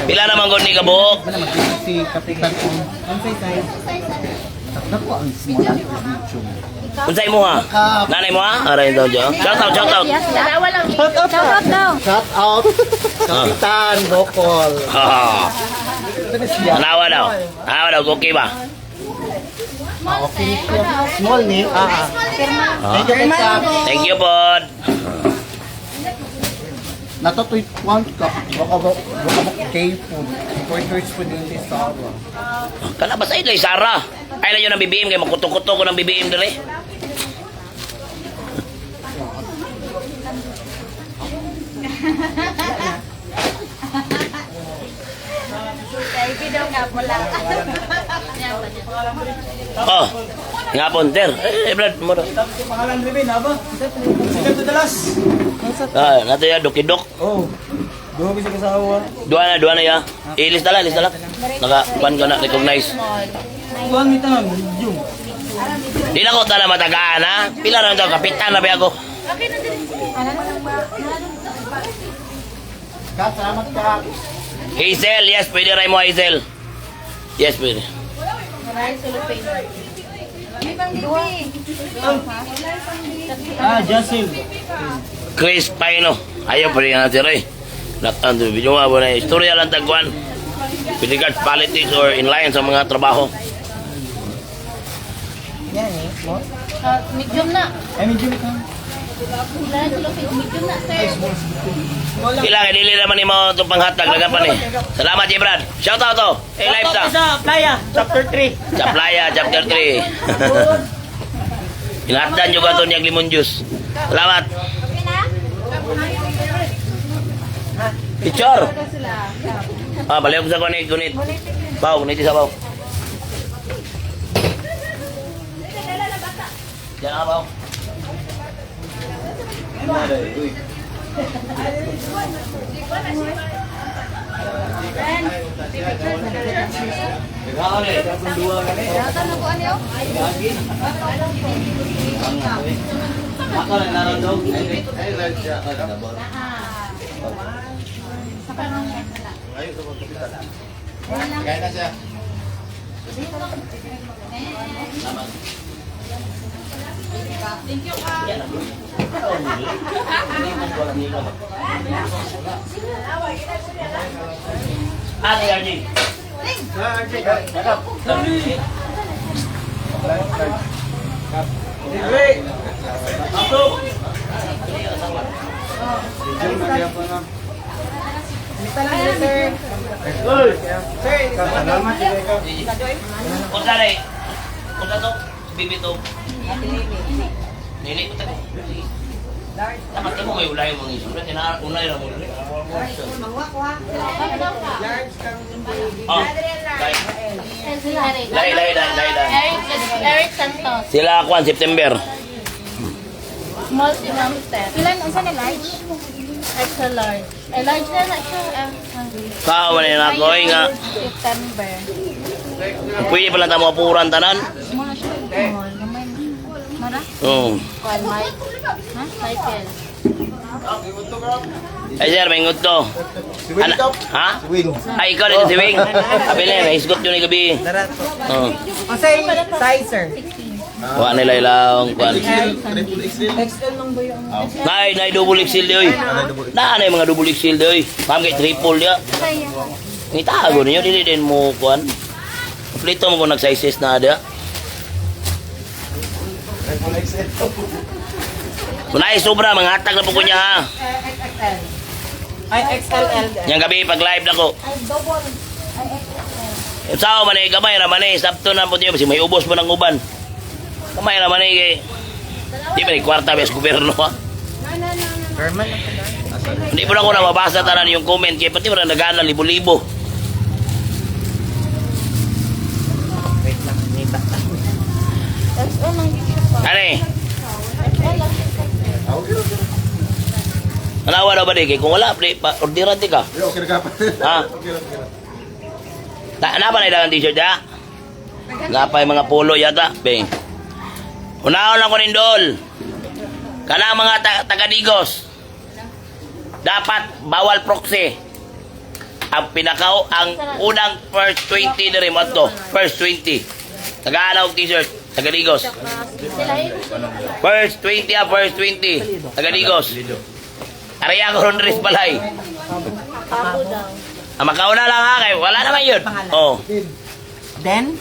Pila naman ko ni kabuok. Si Kapitan. Ang size. Unsay mo ha? Nanay mo ha? Aray daw dyan. Shout out. Shout out daw. Shout out. Kapitan Bokol. Ah. Anawa daw. Anawa daw, okay ba? Small ni. Ah. Thank you, Thank you po. Natatoy one cup. Baka kay food. Importers po din sa Sara. Kana ba sa ito, Sara? Ay na yun ang BBM, kaya makuto-kuto ko ng BBM dali. Oh, nga po, Ter. Brad, mo daw. Pangalan rin, aba? Sige to dalas. Ah, nato ya, dokidok. Oh. Duha bisa kasawa. Dua na ya. Ilis na lang. Naka-pan ko na, recognize. Kuan kita medium. Di na ko tala matagaan, ha? Pila na daw, kapitan na ba ako? Kat, salamat ka. Hazel, yes, pwede rin mo, Hazel. Yes, pwede. Jasil. Chris Paino. Ayaw pa rin natin rin. Nakando, video nga na istorya lang tagwan. With regards politics or in line sa mga trabaho. Medium na. Ay medium ka. Medium na, sir. Kailangan, dili naman ni mo itong panghatag. Lagan pa ni. Salamat, Brad. Shout out to. Hey, live ta. Sa playa, chapter 3. Sa playa, chapter 3. Inhatdan juga ito niyang limon juice. Salamat. Picture. Ah, balik ko sa kunit. Baw, kunit isa baw. Diyan ka baw. Ate Arjing. Punta rin. Punta to. Bibi to. Nili. Punta ko. Dapat ka mo kayo ulay mo ng isulat. Unay lang mo. Oh. Lay. Eric Santos. Sila ako September. Small si Ma'am Steph. Ilan ang isa na large? Extra large. Eh, large na na siya. Kawan na ako nga. September. Pwede pala tayo mapuran tanan. Small na siya. Small. Gamay na. Mara? Oo. Kwan, Mike. Ha? Cycle. Ay sir, may ngot to. Wing top. Ha? Wing. Ay, ikaw rin si Wing. Kapili, naisgot yun yung gabi. Oo. Kasi size, sir. Kuha nila ilang kuhan. XL lang ba yung... Nay double XL di oy. Na yung mga double XL di oy. Pam kay triple dia. Ngitago ninyo dili din mo kuhan. Plito mo kung nag-sizes na ada. Kung ay sobra, mga hatag na po ko niya ha. Ay, XLL. Yang gabi pag live na ko. Sao man eh, gamay naman eh. Sabto na po niyo, kasi may ubos mo ng uban. Kamay naman eh, kay... Di ba ni kwarta bes gobyerno ha? Hindi po na ako na mabasa tanan yung comment, kaya pati mo na nagana libo-libo. Ano eh? Nalawa na ba di? Kung wala, orderan di ka. Okay na ka. Ha? Napa na ilang t-shirt ya? Napa yung mga polo yata? Bing. Unahon lang ko rin doon. Kanang mga taga-digos. Dapat bawal proxy. Ang unang first 20 na rin mo ito. First 20. Taga-alaw t-shirt. Taga-digos. First 20 first 20. Taga-digos. Araya ko ron rin balay. makauna lang ha, kay wala naman yun. Oh, Den?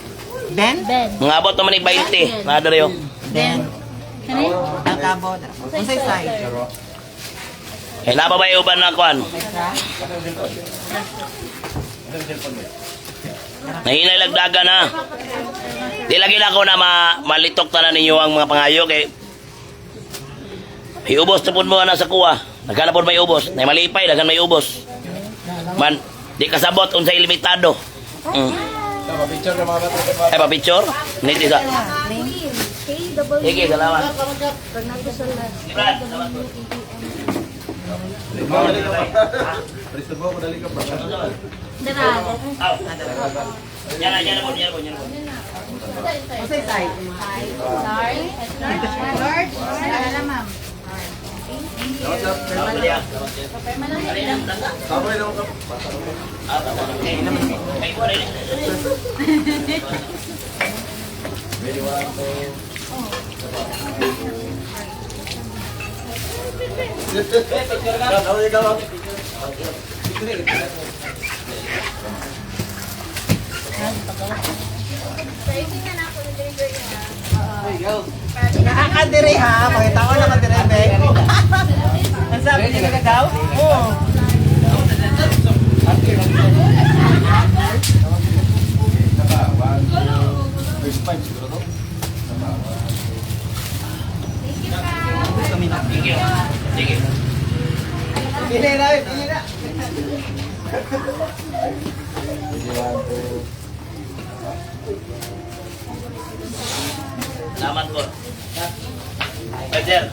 Den? Ben. mga abot naman ni 20. Mga dere oh. Den. Kani? Ang kabo. Unsay size? Eh, napabay uban na kwan. Nahinay lagdagan na. Di lagi na ako na malitok na ninyo ang mga pangayo kay iubos na po mo na sa kuha. Naghanap po may ubos. Na malipay, naghan may ubos. Man, di kasabot unsay limitado. Ay, pa-picture? Niti sa. Sige, salamat. Brad, salamat po. Dara. Aw. Yan na po. Unsay size? Large. Large. Ala ma'am. Nakakadiri ha. Pakita ko naman dire, be. Ang sabi nila daw? Oo. Sige. Pili na, pili na. Salamat po. Sir.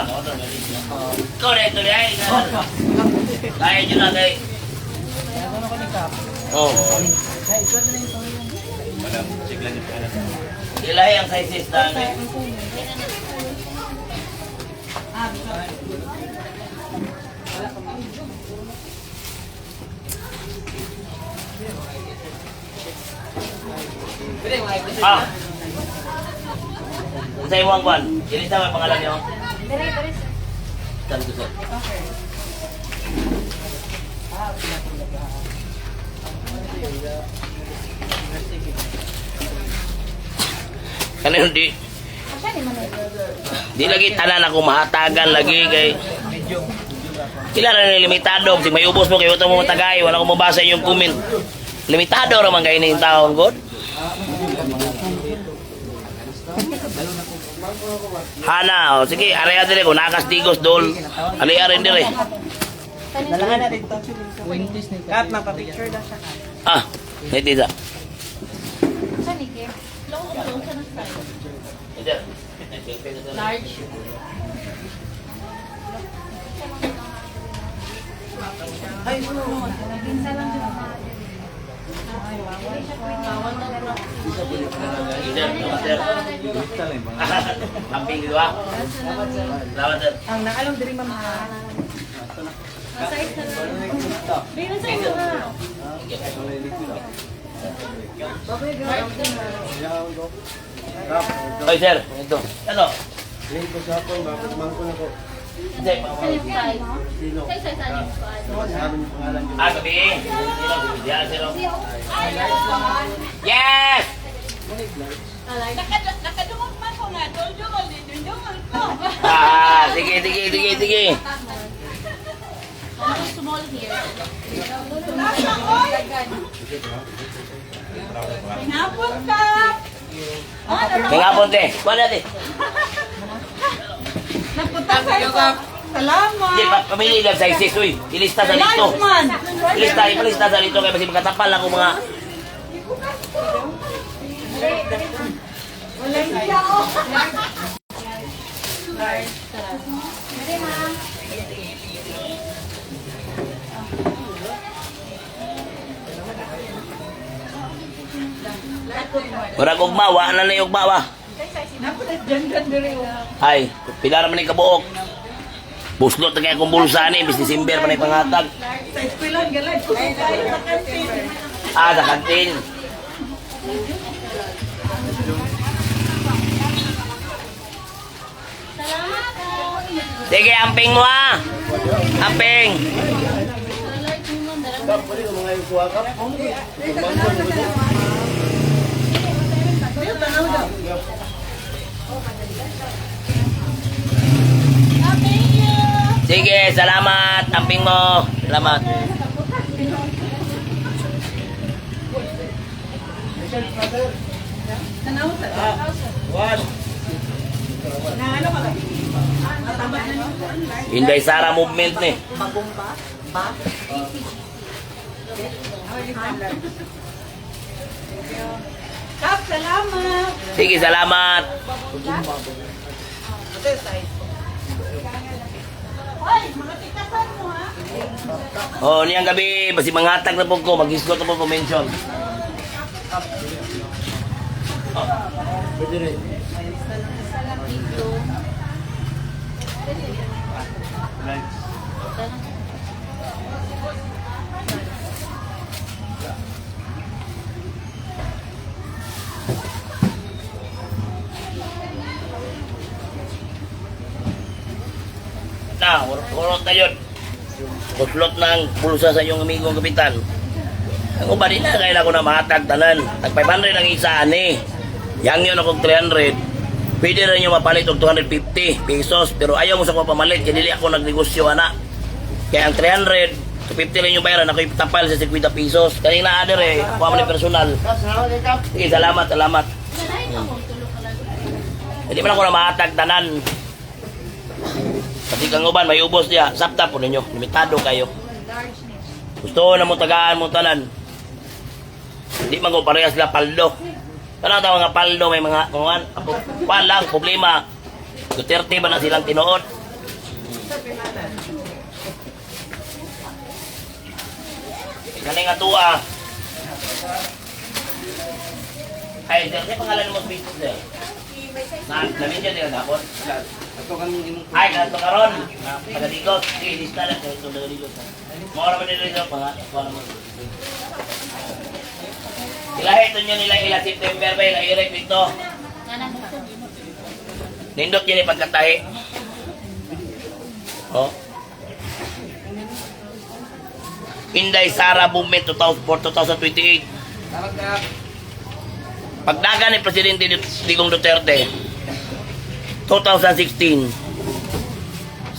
Mo to. Ikaw na ito ay. Kaya nyo na kay. Oh. Ilahi ang sizes namin. Ah. Sa iwang kwan. Ilista mo ang pangalan niyo. Saan gusto? Kanino di lagi tanan ako mahatagan lagi kay kila na limitado si may ubos mo kayo ito mo tagay wala ko mabasa yung comment limitado raman kayo na yung taong god Hana, oh, sige, area dire ko nakas digos dol. Ali rin dire. Dalahan na dito. Kat, mapapicture na siya. Ah, hindi sa. Saan iki? Long sa size. Large. Ay, Pinsa lang din. Amping gitu ah. Salamat sir. ang naalong diri mamahal. Size na lang. Bilang size na. Oy sir, ito. Ano? Hindi, Size. Size ano? ah, gabi. Yan, sir. Yes! Nakadungog man ko nga, dul-dungol, dul-dungol ko. Ah, sige. Small here. Pinapon ka! Tingapon te. Kuha natin. Napunta sa'yo ka. Salamat! Hindi, pamili lang sa isis, uy. Ilista sa dito. Man! Ilista sa dito kaya kasi magkatapal lang kung mga... Walang siya, oh. Murag ugma, wa na yung ugma, wa. Ay, pilar man yung kabuok. Buslot na kaya kong bulsa ni, bis December pa na yung pangatag. Ah, sa kantin. Salamat po. Sige, amping mo ha. Amping. Sige, salamat. Amping mo. Salamat. Inday Sara movement ni. Kap, salamat. Sige, salamat. Oh, niyang gabi, basi manghatag na po ko, mag-isgot na po po mention. Na, urot na yun. Kuslot ng pulsa sa iyong amigong kapitan. Ang uba din na, kaya na ako na mahatag tanan. Tag 500 ang isa, ani. Yang yun akong 300. Pwede rin yung mapalit og 250 pesos. Pero ayaw mo sa ko pamalit, kaya dili ako nagnegosyo, ana. Kaya ang 300, 250 rin yung bayaran, ako ipatapal sa 50 pesos. Kanina, ader eh, ako mo personal. Sige, salamat, salamat. Hindi pa na ako na mahatag tanan. Kasi kang uban, may ubos niya. Sapta po ninyo. Limitado kayo. Gusto na mo tagaan mo tanan. Hindi man ko parehas sila paldo. Ano tayo mga paldo, may mga kungan. Palang, problema. Duterte ba na silang tinuod? Galing nga tuwa. Ay, sir, pangalan mo sa business sir? Namin dyan din ang dapon? Ay, kanto karon. Tagaligos. Sige, lista lang. Ito tagaligos. Mawala ba nila ito? Wala mo. Ilahit nyo nila ila September ba? Ila-irep ito. Nindot yun ipagkatahi. Oh. Inday Sara Movement 2028. Pagdagan ni Presidente Digong Duterte 2016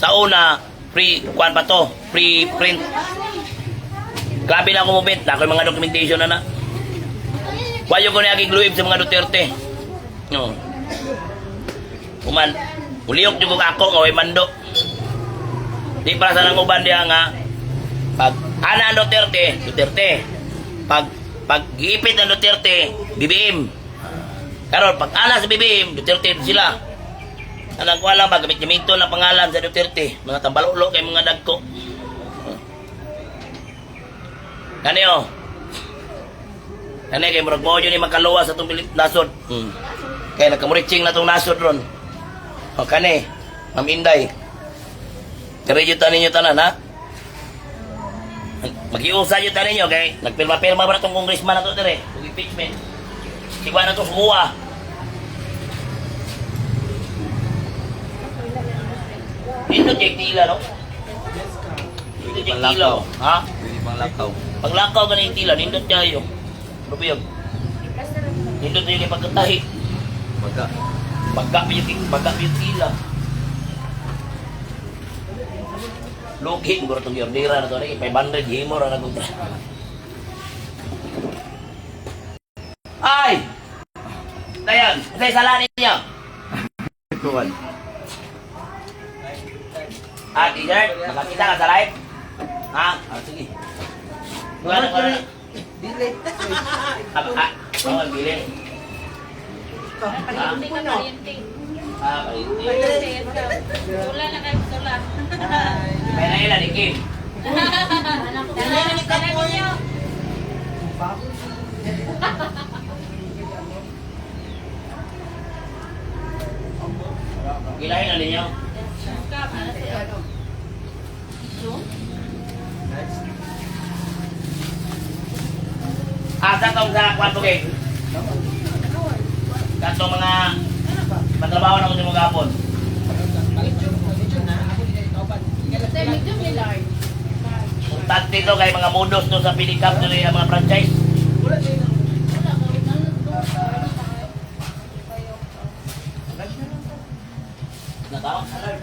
sa una free kuan pa to, free print. Grabe na ako movement, na ako yung mga documentation na. Wayo ko na agigluib sa mga Duterte. No. Kuman, uliyok yung ako nga way mando. Di para sa nang uban diya nga pag ana Duterte, Duterte. Pag giipit ng Duterte, BBM. Karon pag ana sa BBM, Duterte sila. Anang ko alam ba, gamit-gamito ng pangalan sa Duterte. Mga tambalulo kay mga dagko. Kani o. Kani kay murag mo yun ni makaluwa sa itong nasod. Kaya nagkamuritsing na itong nasod ron. O kani, Ma'am Inday. Kareyutan ninyo tanan ha. Mag-iusa yun tanin nyo, kay nagpirma-pirma ba na itong congressman na ito dire? Kung impeachment. Sigwa na ito sumuha. Nindot yung tila, no? Nindot yung tila, no? Ha? Pwede pang lakaw. Paglakaw ka na yung tila, nindot niya yun. Ano ba yun? Nindot yung pagkatahi. Baga. Bagga yung tila. Lugi, siguro itong yordira na ito. 500, himo na nagpunta. Ay! Dayan, sa isalanin niya. Tuwan. Ah, t-shirt, nakakita ka sa live? Ha? Ah, sige. Wala ka na. Oh, bilhin. Pag-iunting ka pag-iunting. Ah, palinti. Tula na kayo, tula. May nailan, Kim. Dala ninyo. Gilahin na ninyo. Ah, saan sa kwarto kayo? Katong mga matrabaho na ko sa mga gapon. dito kay mga modos to sa pinikap dito yung mga franchise. Natawag sa live.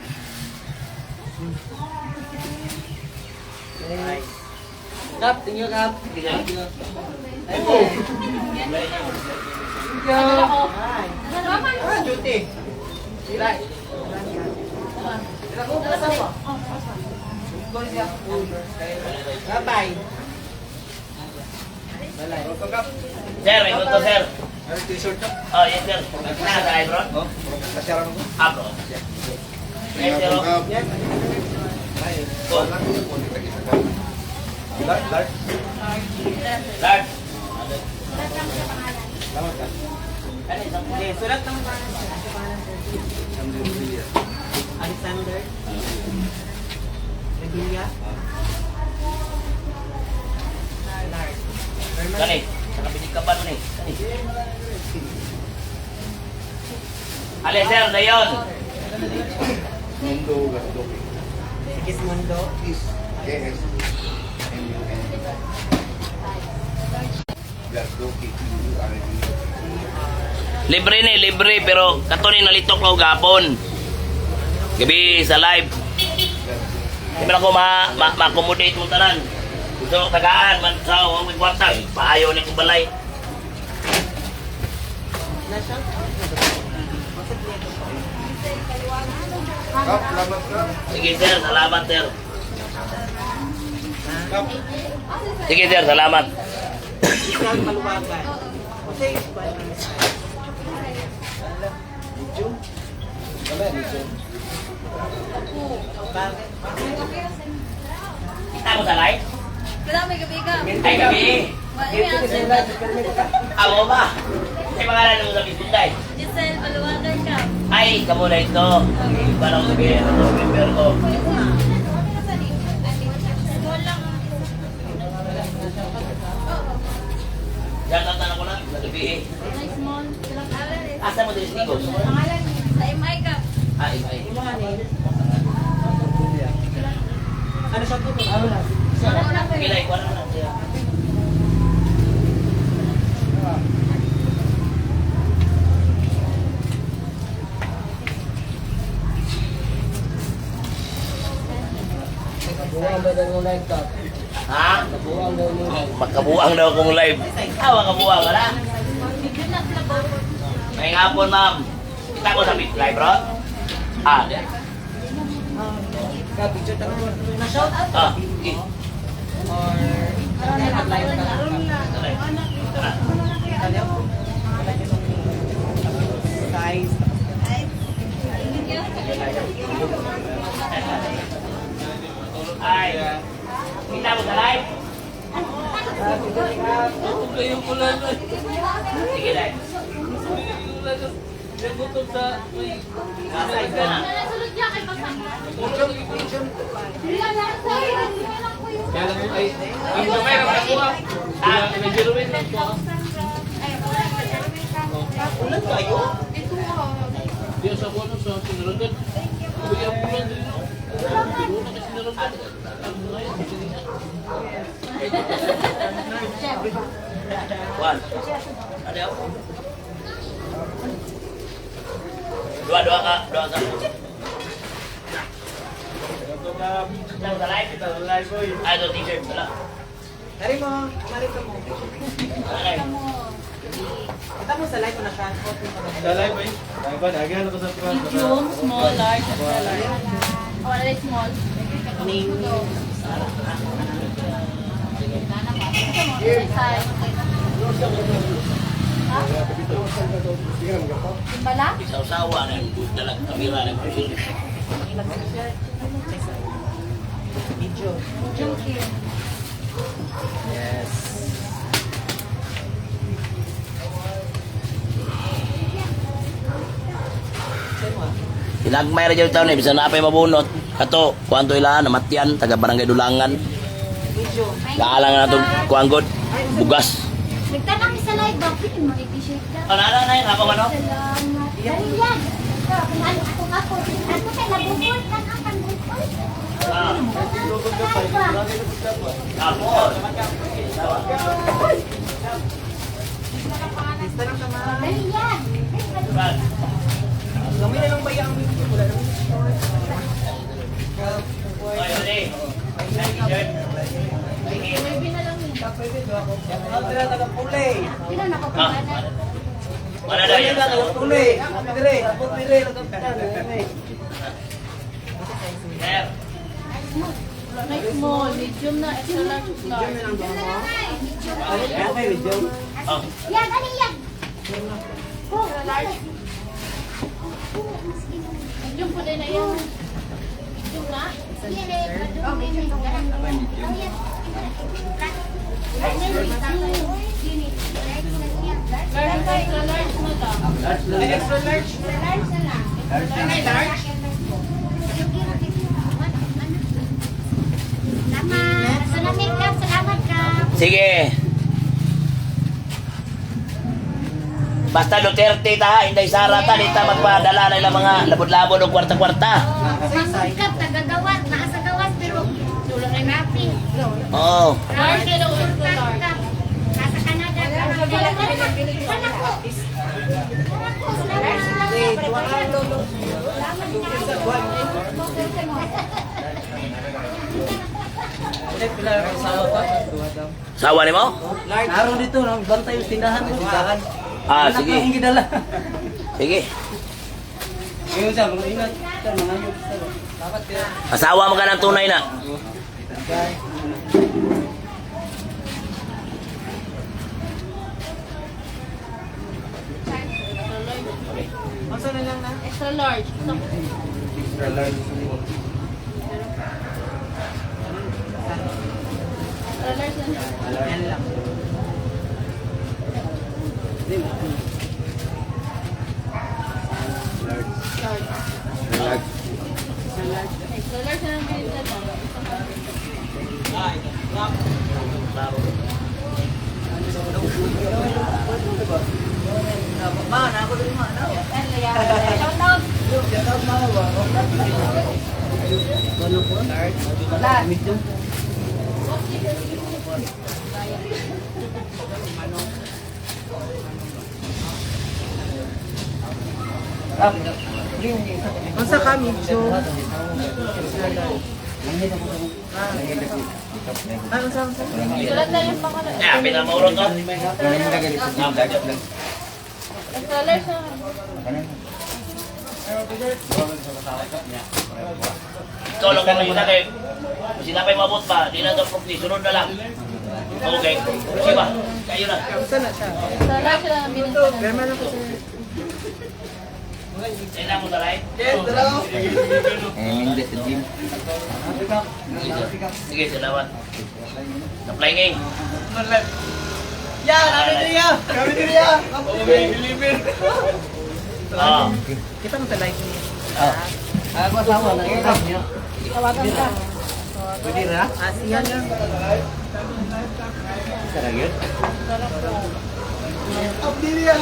Kap, tingyo kap. Duty. Sila. Sila ko kasama. Bye-bye. Sir, may gusto sir. Ano t-shirt ka? Oh, yes sir. Nakita sa bro? Oh, kasyaran mo. Bro. Yes sir. Oh. Large. Lord. Salamat ka. Okay, sulat ng Alexander. Medilla. Kani, sa pinikapan ni. Kani. Ale sir, dayon. Mundo Gasdo. Sigismundo. Is KS. Gasdo KTURD. Libre ni, libre pero kato ni nalitok ko gapon. Gabi sa live. Di man ako ma-accommodate mo tanan. Gusto tagaan man sa may kwarta. Paayo ni kong balay. Kap, salamat ka. Sige sir, salamat sir. Kap. Sige sir, salamat. Isang maluwagan. Okay, Kita mo sa live? Kailangan may gabi ka. Ay gabi. Amo ba? May pangalan mo sa Facebook tayo. Giselle, maluwagan ka. Ay, kamo na ito. Parang sabi, ano member ko. Small lang. Yan, tantan ako na. Gabi eh. Small. Asa mo din Stigos? Pangalan sa MI ka. Ay, ay. ano siya po? Kilay ko na siya. Ha? Makabuang daw akong live. Makabuang ka na. May hapon, ma'am. Kita ko sa live, bro. Picture tayo mo. Na-shout out Okay. or live na size. Ay. Kita mo sa live? Sige, live. Nasay ka na. Nanasulod niya kay Pagsak. Kaya lang ay, ang kamay ang nakuha. Medyo rumin lang po. Ulan kayo? Di sa bono sa sinaragan. Bigyan ang pulang din. Hindi na kasi sinaragan. Juan. Ada apa? Dua ka. Yang sa live? Ito, live boy. Ah, ito t-shirt pala. Dari mo, malit ka mo. Okay. Kita mo sa live mo na siya. Dalay ba eh? Dalay ba? Nagyan ako sa front. Medium, small, large, extra large. Oh, like small. Size. Bala? Isaw-sawa na yung dalag kamera na yung president. Video. Junkie. Yes. Tinagmay ra jud taon ni bisan na pay mabunot. Kato, kuanto ilaan namatyan taga Barangay Dulangan. Video. Kaalang na tong kuanggod bugas. Nagtanong sa live, bakit yung mga t-shirt ka? Ano na yun? Ako ano? Salamat. Dali yan. Kung ano ako. Ano kay nabubul? Kan ang pangbubul? Tapos. Kami na lang ba yung wala naman. Oy, uli. T-shirt. Maybe na lang yun. Ang tira taga-puli. Ah. Wala na yan. Taga-puli. Dire, dire, taga-puli. Sir. Wala na small, medium na, extra large, large. Kaya kayo, Joe. Oh. Yan, ano yan? Extra large. Medium po din na yun. Medium na. Yan eh, oh, medium. Oh, yan. Large na, extra large na lang. Extra large. Salamat. Salamat ka. Salamat ka. Sige. Basta Duterte ta, Inday Sara ta, dita magpadala na ilang mga labod-labod o kwarta-kwarta. Mangungkap, tagagawas. Nakasagawas, pero wala na napi. Oo. Large na lang, extra large. Nasa Canada. Wala ko. Sawa ni mo? Araw dito, bantay yung tindahan mo. Tindahan. Ah, Anak sige. na ang gidala. Sige. Ngayon siya, mga ingat. Mga ayok. Dapat kaya. Asawa mo ka ng tunay na. Masa na lang na? Extra large. Extra large na lang. Yan lang. Extra large na lang din na lang. Ma, na ako din ma. Medium. Unsa ka medyo? Ano sa unsa? Sulat na yung pangalan. Eh, pinamurot ko. Extra large na lang. Tulong ko muna kayo. Sinapay mabot pa, di na ito pukli, sunod na lang. Okay. Sige ba? Kayo na. Unsa na siya? Extra large na lang. Binunta na. Pero man ako sa Tingnan mo talay. Yes, dalaw. Sige, salamat. Apply ngayon. Ya, kami dia. Kami dia. Oo. Kita mo sa live niya. Ako asawa na ito niya. Tawagan ka. Pwede ra? Asian lang. Sarang yun? Abdi dia.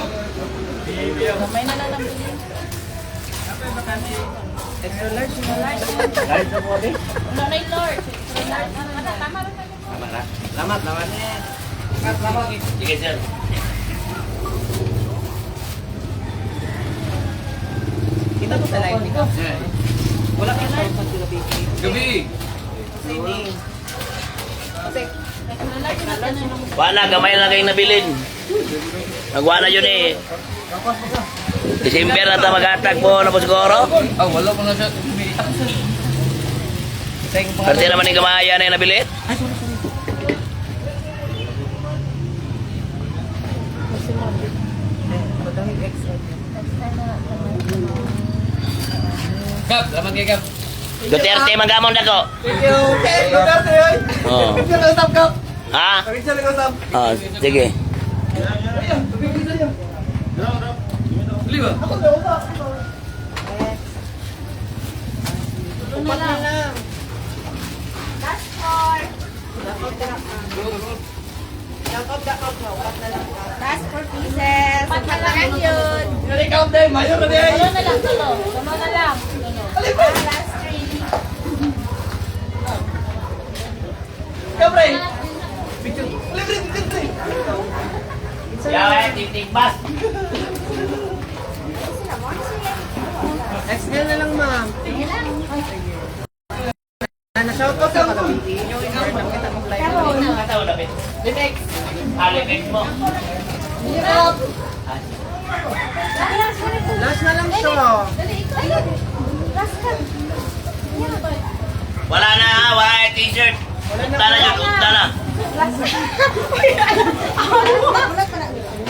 Kamay na lang nabili. Extra large. Large na po din. Wala na yung large. Extra large. Tama rin. Tama na. Selamat, selamat. Selamat. Sige, sir. Kita mo sa live niya. Wala ka live pag gabi. Gabi. Sini. Extra large na lang. Wala, gamay na kayong nabilin. Nagwa na yun eh. December na ito mag-atag po na po siguro. Ah, wala ko na siya. Pwede naman yung gamaya na yung nabilin. Gab, laman kay Gab. Duterte magamon na ko. Thank you. Okay, lugar to yun. Oo. Picture lang usap ka. Ha? Picture lang usap. Oh, sige. Bili ba? Ako na usap. Upat na lang. Last four. Last four pieces. Upat na lang yun. Ikaw din, mayo na din. Tulo na lang, tulo. Tulo na lang. Tulo. Last three. tigbas. XL na lang, ma'am. Na-shoutout ka pala. Kataw na bit. Limex. Limex mo. Last na lang siya. Wala na ha, wala yung t-shirt. Punta na yun, punta na.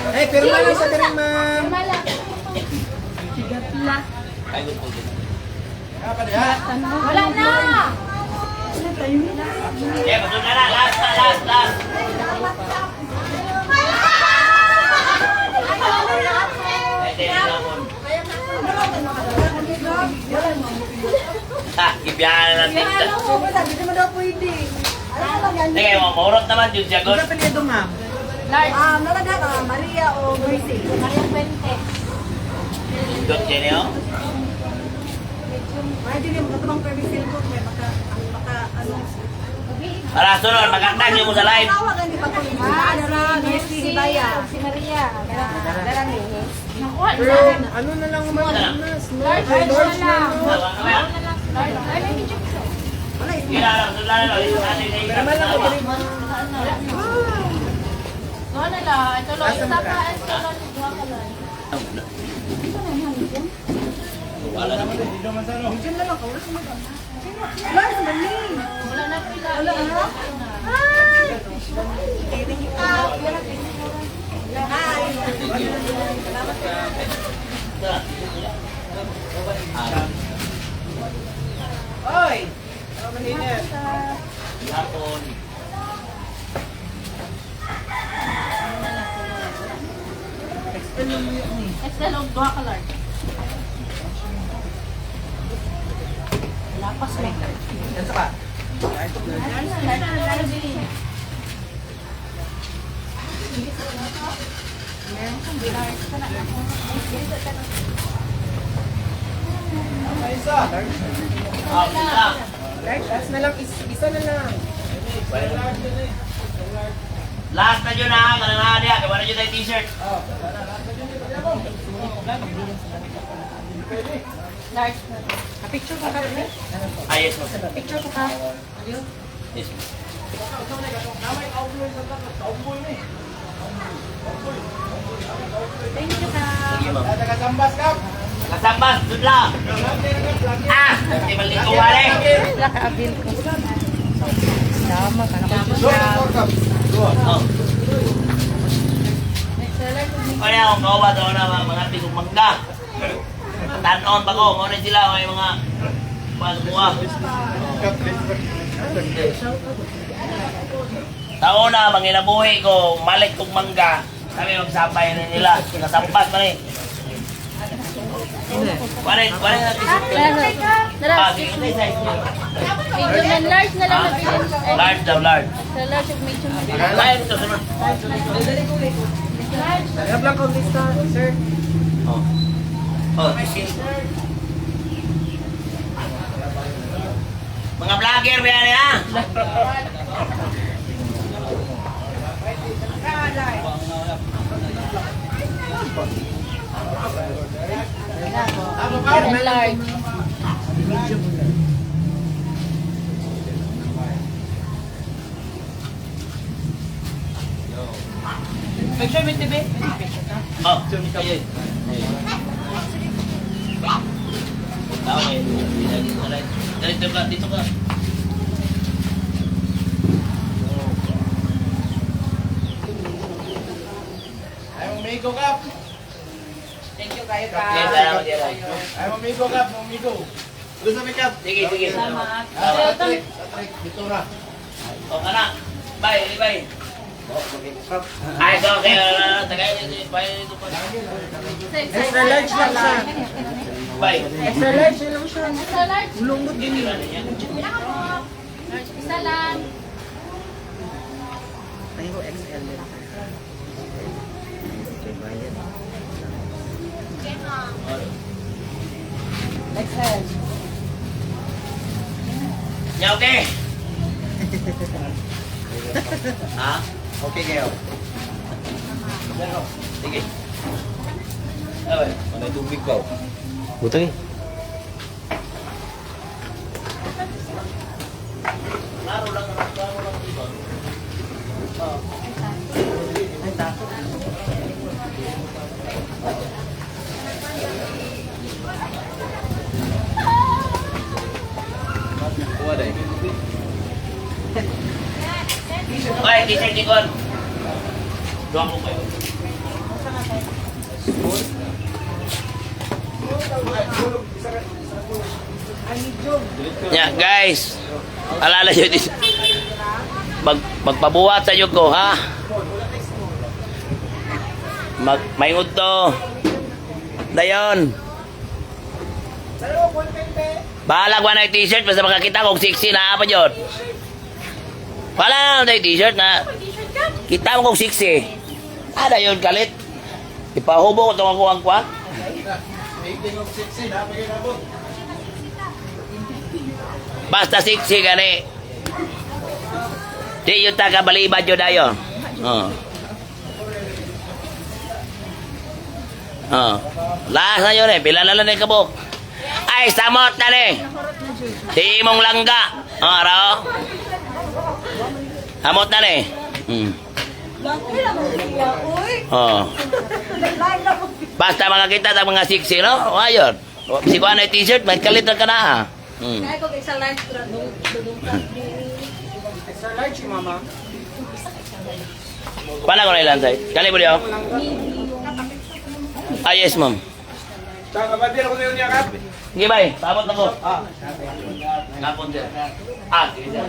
Eh, pirma lang sa tiring, ma'am. Ay, good po. Wala na! Eh, pasok na na, last na, last. Ay, di, napon. Ha, ibiyahan na natin. Sige, maurot naman yun siya, Ano God. sa pilido, ma'am? Maria o Mercy? Maria Puente. God, yan yun. Para sunod, magkantag niyo mo sa live. Mercy. Si Maria. Nakuha na. Ano na lang, ma'am? Large Ay, large na lang. Mamaya. Large. Ay, may medium siya. Kailangan, sundan na lang. Pirma lang sa tiring, ma'am. No, na lang. Ito lang. Isa pa. Ito lang. Dua ka lang. Wala naman. Wala na pila. Wala na. Oy! Ano maninit? Hapon. XL o dua ka large. Lapas na. Yan sa ka. Ay, isa. Large, last na lang. Isa na lang. Last na yun ha, kanang na niya. Kaya wala yun tayo t-shirt. Large. Picture ka ka rin? Ayos mo. Picture ko ka. Yes. Sige, ma'am. Kasambas, dudla. Ah! Hindi malikuhan eh. Nakaabil ko. Tama ka na. Oh. Kaya akong kawa daw na mga tigong mangga. Tanon pa ko, muna sila may mga buha. Taon na, manginabuhi ko, malik kong mangga. Kami magsabay na nila. Nasampas pa rin. Parin natin siya. Ah, sige, size. Medium and large na lang nabilin. Large daw, large. Sa large at medium. Kaya ito, sunod. Grab lang kong lista, sir. Oh. Oh, sige. Mga vlogger ba yan ha? Medium and large. Picture mo, TV. Oh, ayun. Tao eh. Dito ka, dito ka. Ay, mamigo kap. Thank you kayo ka. Sige, salamat yan. Ay, mamigo kap, mamigo. Doon sa makeup. Sige, sige. Salamat. Patrick, dito na. O, kana. Bye, bye. Ay, so, okay. Tagay, bye. Extra large lang siya. Bye. Extra large lang siya. Extra large. Ulunggot din yun. Large isa lang. Tingin ko XL din. XL. Ya, okay. Ha? Okay kayo. Sige. Ay, manay tubig ka. Butang eh. Ay, t-shirt ni Kon. Doon mo kayo. Yeah, guys. Alala nyo dito. Magpabuhat sa ko, ha? Mayngod to. Dayon. Bahala ko na yung t-shirt basta makakita kong sexy na apa yun. Wala na yung t-shirt na kita mo kong sexy. Ano yun kalit? Ipahubo ko itong ako ang kwa. Basta sexy gani. Di yung taga balibad yun na yun. Lahat na yun eh. Pila na lang yung kabuk. Ay, samot na ni. Di mong langga. Araw. Samot na ni. Basta makakita sa mga sexy, no? O ayun. Si kuha na yung t-shirt, may kalit na ka na ha. Extra large, mama. Paano ko na ilan sa'yo? Kali mo diyo? Ah, yes, ma'am. Babadir ako na yun niya, Kap. Sige, bay. Paabot na ko. Napon din. Sige dyan.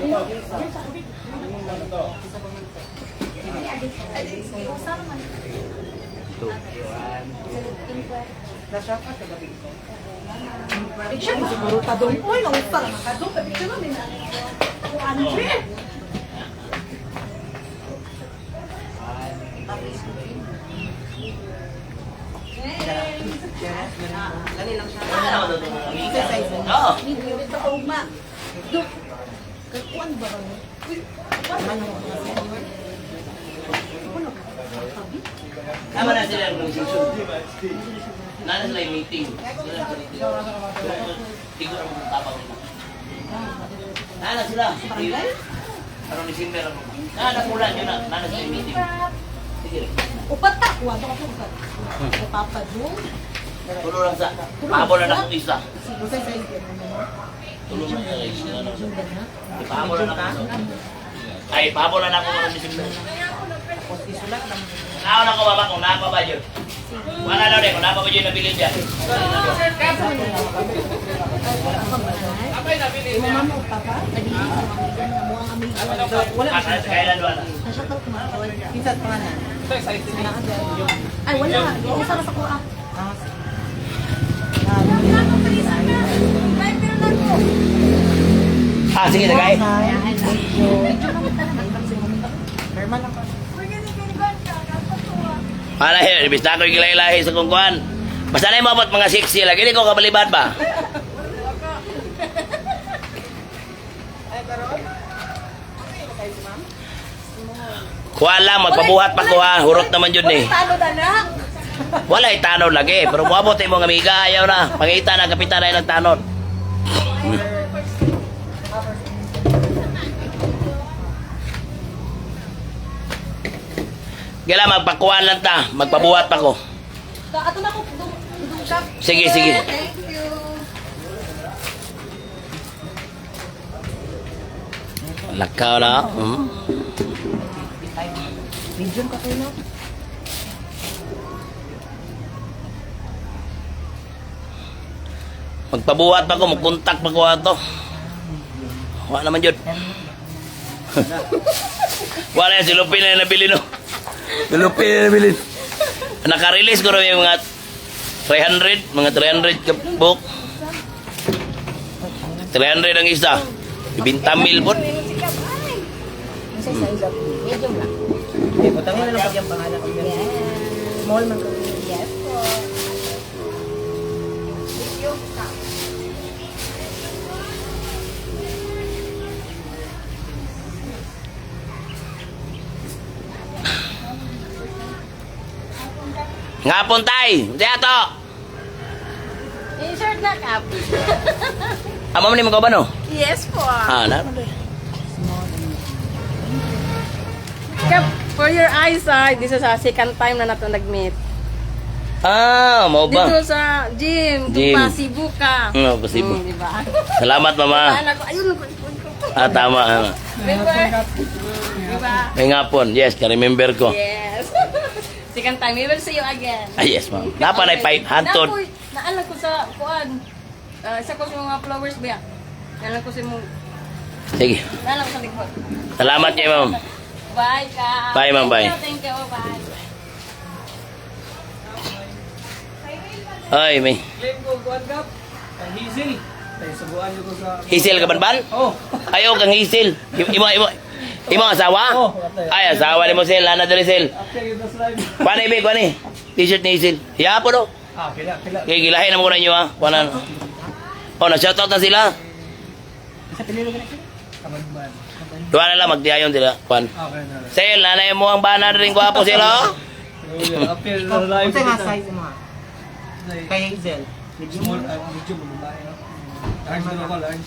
Dali lang siya. Oo. Tama na sila ang decision. Nana sila yung meeting. Tigor ang tapang nila. Nana sila. Parang December ako. Nana kulan yun na. Nana sila yung meeting. Sige. Upat ta, kuha ko ko upat. Papa do. Tulo lang sa. Pahabol na akong isa. Sige sa sa. Tulo lang sa isa. Pahabol na ako. Ay, pahabol na ako ng December. Naon ako baba kung napa ba yun. Wala daw rin kung napa ba yun nabili dyan. Mama o papa, nagiging kaibigan na mo ang amigo. Wala Ah, kailan doon? Nasya ka kumakoy. Pinsat pa na. Ay, wala. Yung isa na sa kuha. Sige na guys. Herman ako. Para here, ibig na ako yung kilay-lahi sa kungkuhan. Basta na yung mabot mga sexy lagi. Hindi ko kabalibad ba? Kuha lang, magpabuhat pa kuha. Hurot naman yun eh. Talo na lang. Wala itanod lagi. Pero muabot yung mga amiga. Ayaw na. Pangita na kapitan na yung tanod. Kailan magpakuhaan lang ta. Magpabuhat pa ko. Ato na ko shop. Sige, sige. Thank you. Lakaw na. Medium ka kayo na. Magpabuhat pa ko. Magkontak pa ko ato. Wala naman yun. Wala yan. Si Lupin na yung nabili no. Si Lupin na yung nabili. Naka-release ko rin yung mga 300. Mga 300 ka book. 300 ang isa. Ibinta mil po. Medium lang. Eh, butangin na lang pag yung pangalan ko. Small man ko. Yes po. Ngapon tay. Diya to. Insert na kap. Amo ni mo ba no? Yes po. Na. Kap, for your eyesight, this is a second time na nato nag-meet. Mau ba? Dito sa gym, Gym. Pasibu ka. Pasibo. Di ba? Salamat mama. Anak ko, ayun, Tama. remember? Di ba? May ngapon. Yes, ka-remember ko. Yes. Second time, we will see you again. Yes, ma'am. Napa na pipe hantod. Napoy, naalam ko sa kuan. Isa ko sa mga flowers ba? Naalam ko sa mga, Sige. naalam ko sa likod. Salamat kay ma'am. Bye ka. Bye, ma'am, bye. Thank you, bye. Ay, may. Claim ko, kuhan kap. Ang hisil. Ay, subuan ko sa... Hisil ka ban? Oh. Ayaw kang hisil. Imo asawa? Oh, Ay, asawa ni mo sil. Lana dali sil. After yung slime. Kuan ibi, kuan ni. T-shirt ni hisil. Hiya po do. Pila. Kaya gilahin na mo na inyo ha. Kuanan. Na shoutout na sila. Kamagban. Duha na lang, magdiayon sila. Kuan. Okay na. Sil, nanay mo ang bana rin gwapo sila. After the live. Unsa nga size mo? Kay Hazel. Small, medium, babae. no? Large na ako, large.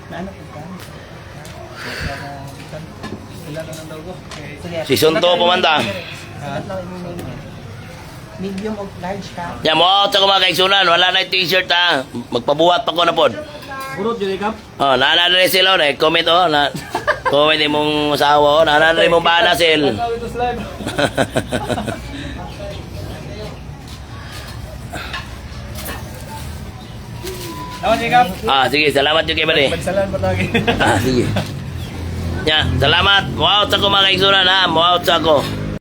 Ano po ka? Ilan na daw ko. Okay. Si Sunto pumanda. Medium of large ka. Ya mo out ako mga kaigsunan. Wala na yung t-shirt ha. Magpabuhat pa ko na pod. Burot yun, kap. Nana rin sila. Comment na. Comment mong asawa. Nana rin mong bana sil. Tawag ito slime. Tawag niya, kap. Sige. Salamat yung kay Bali. Magsalan pa lagi. Sige. Ya, salamat. Mo out ako mga kaigsunan ha. Mo out ako.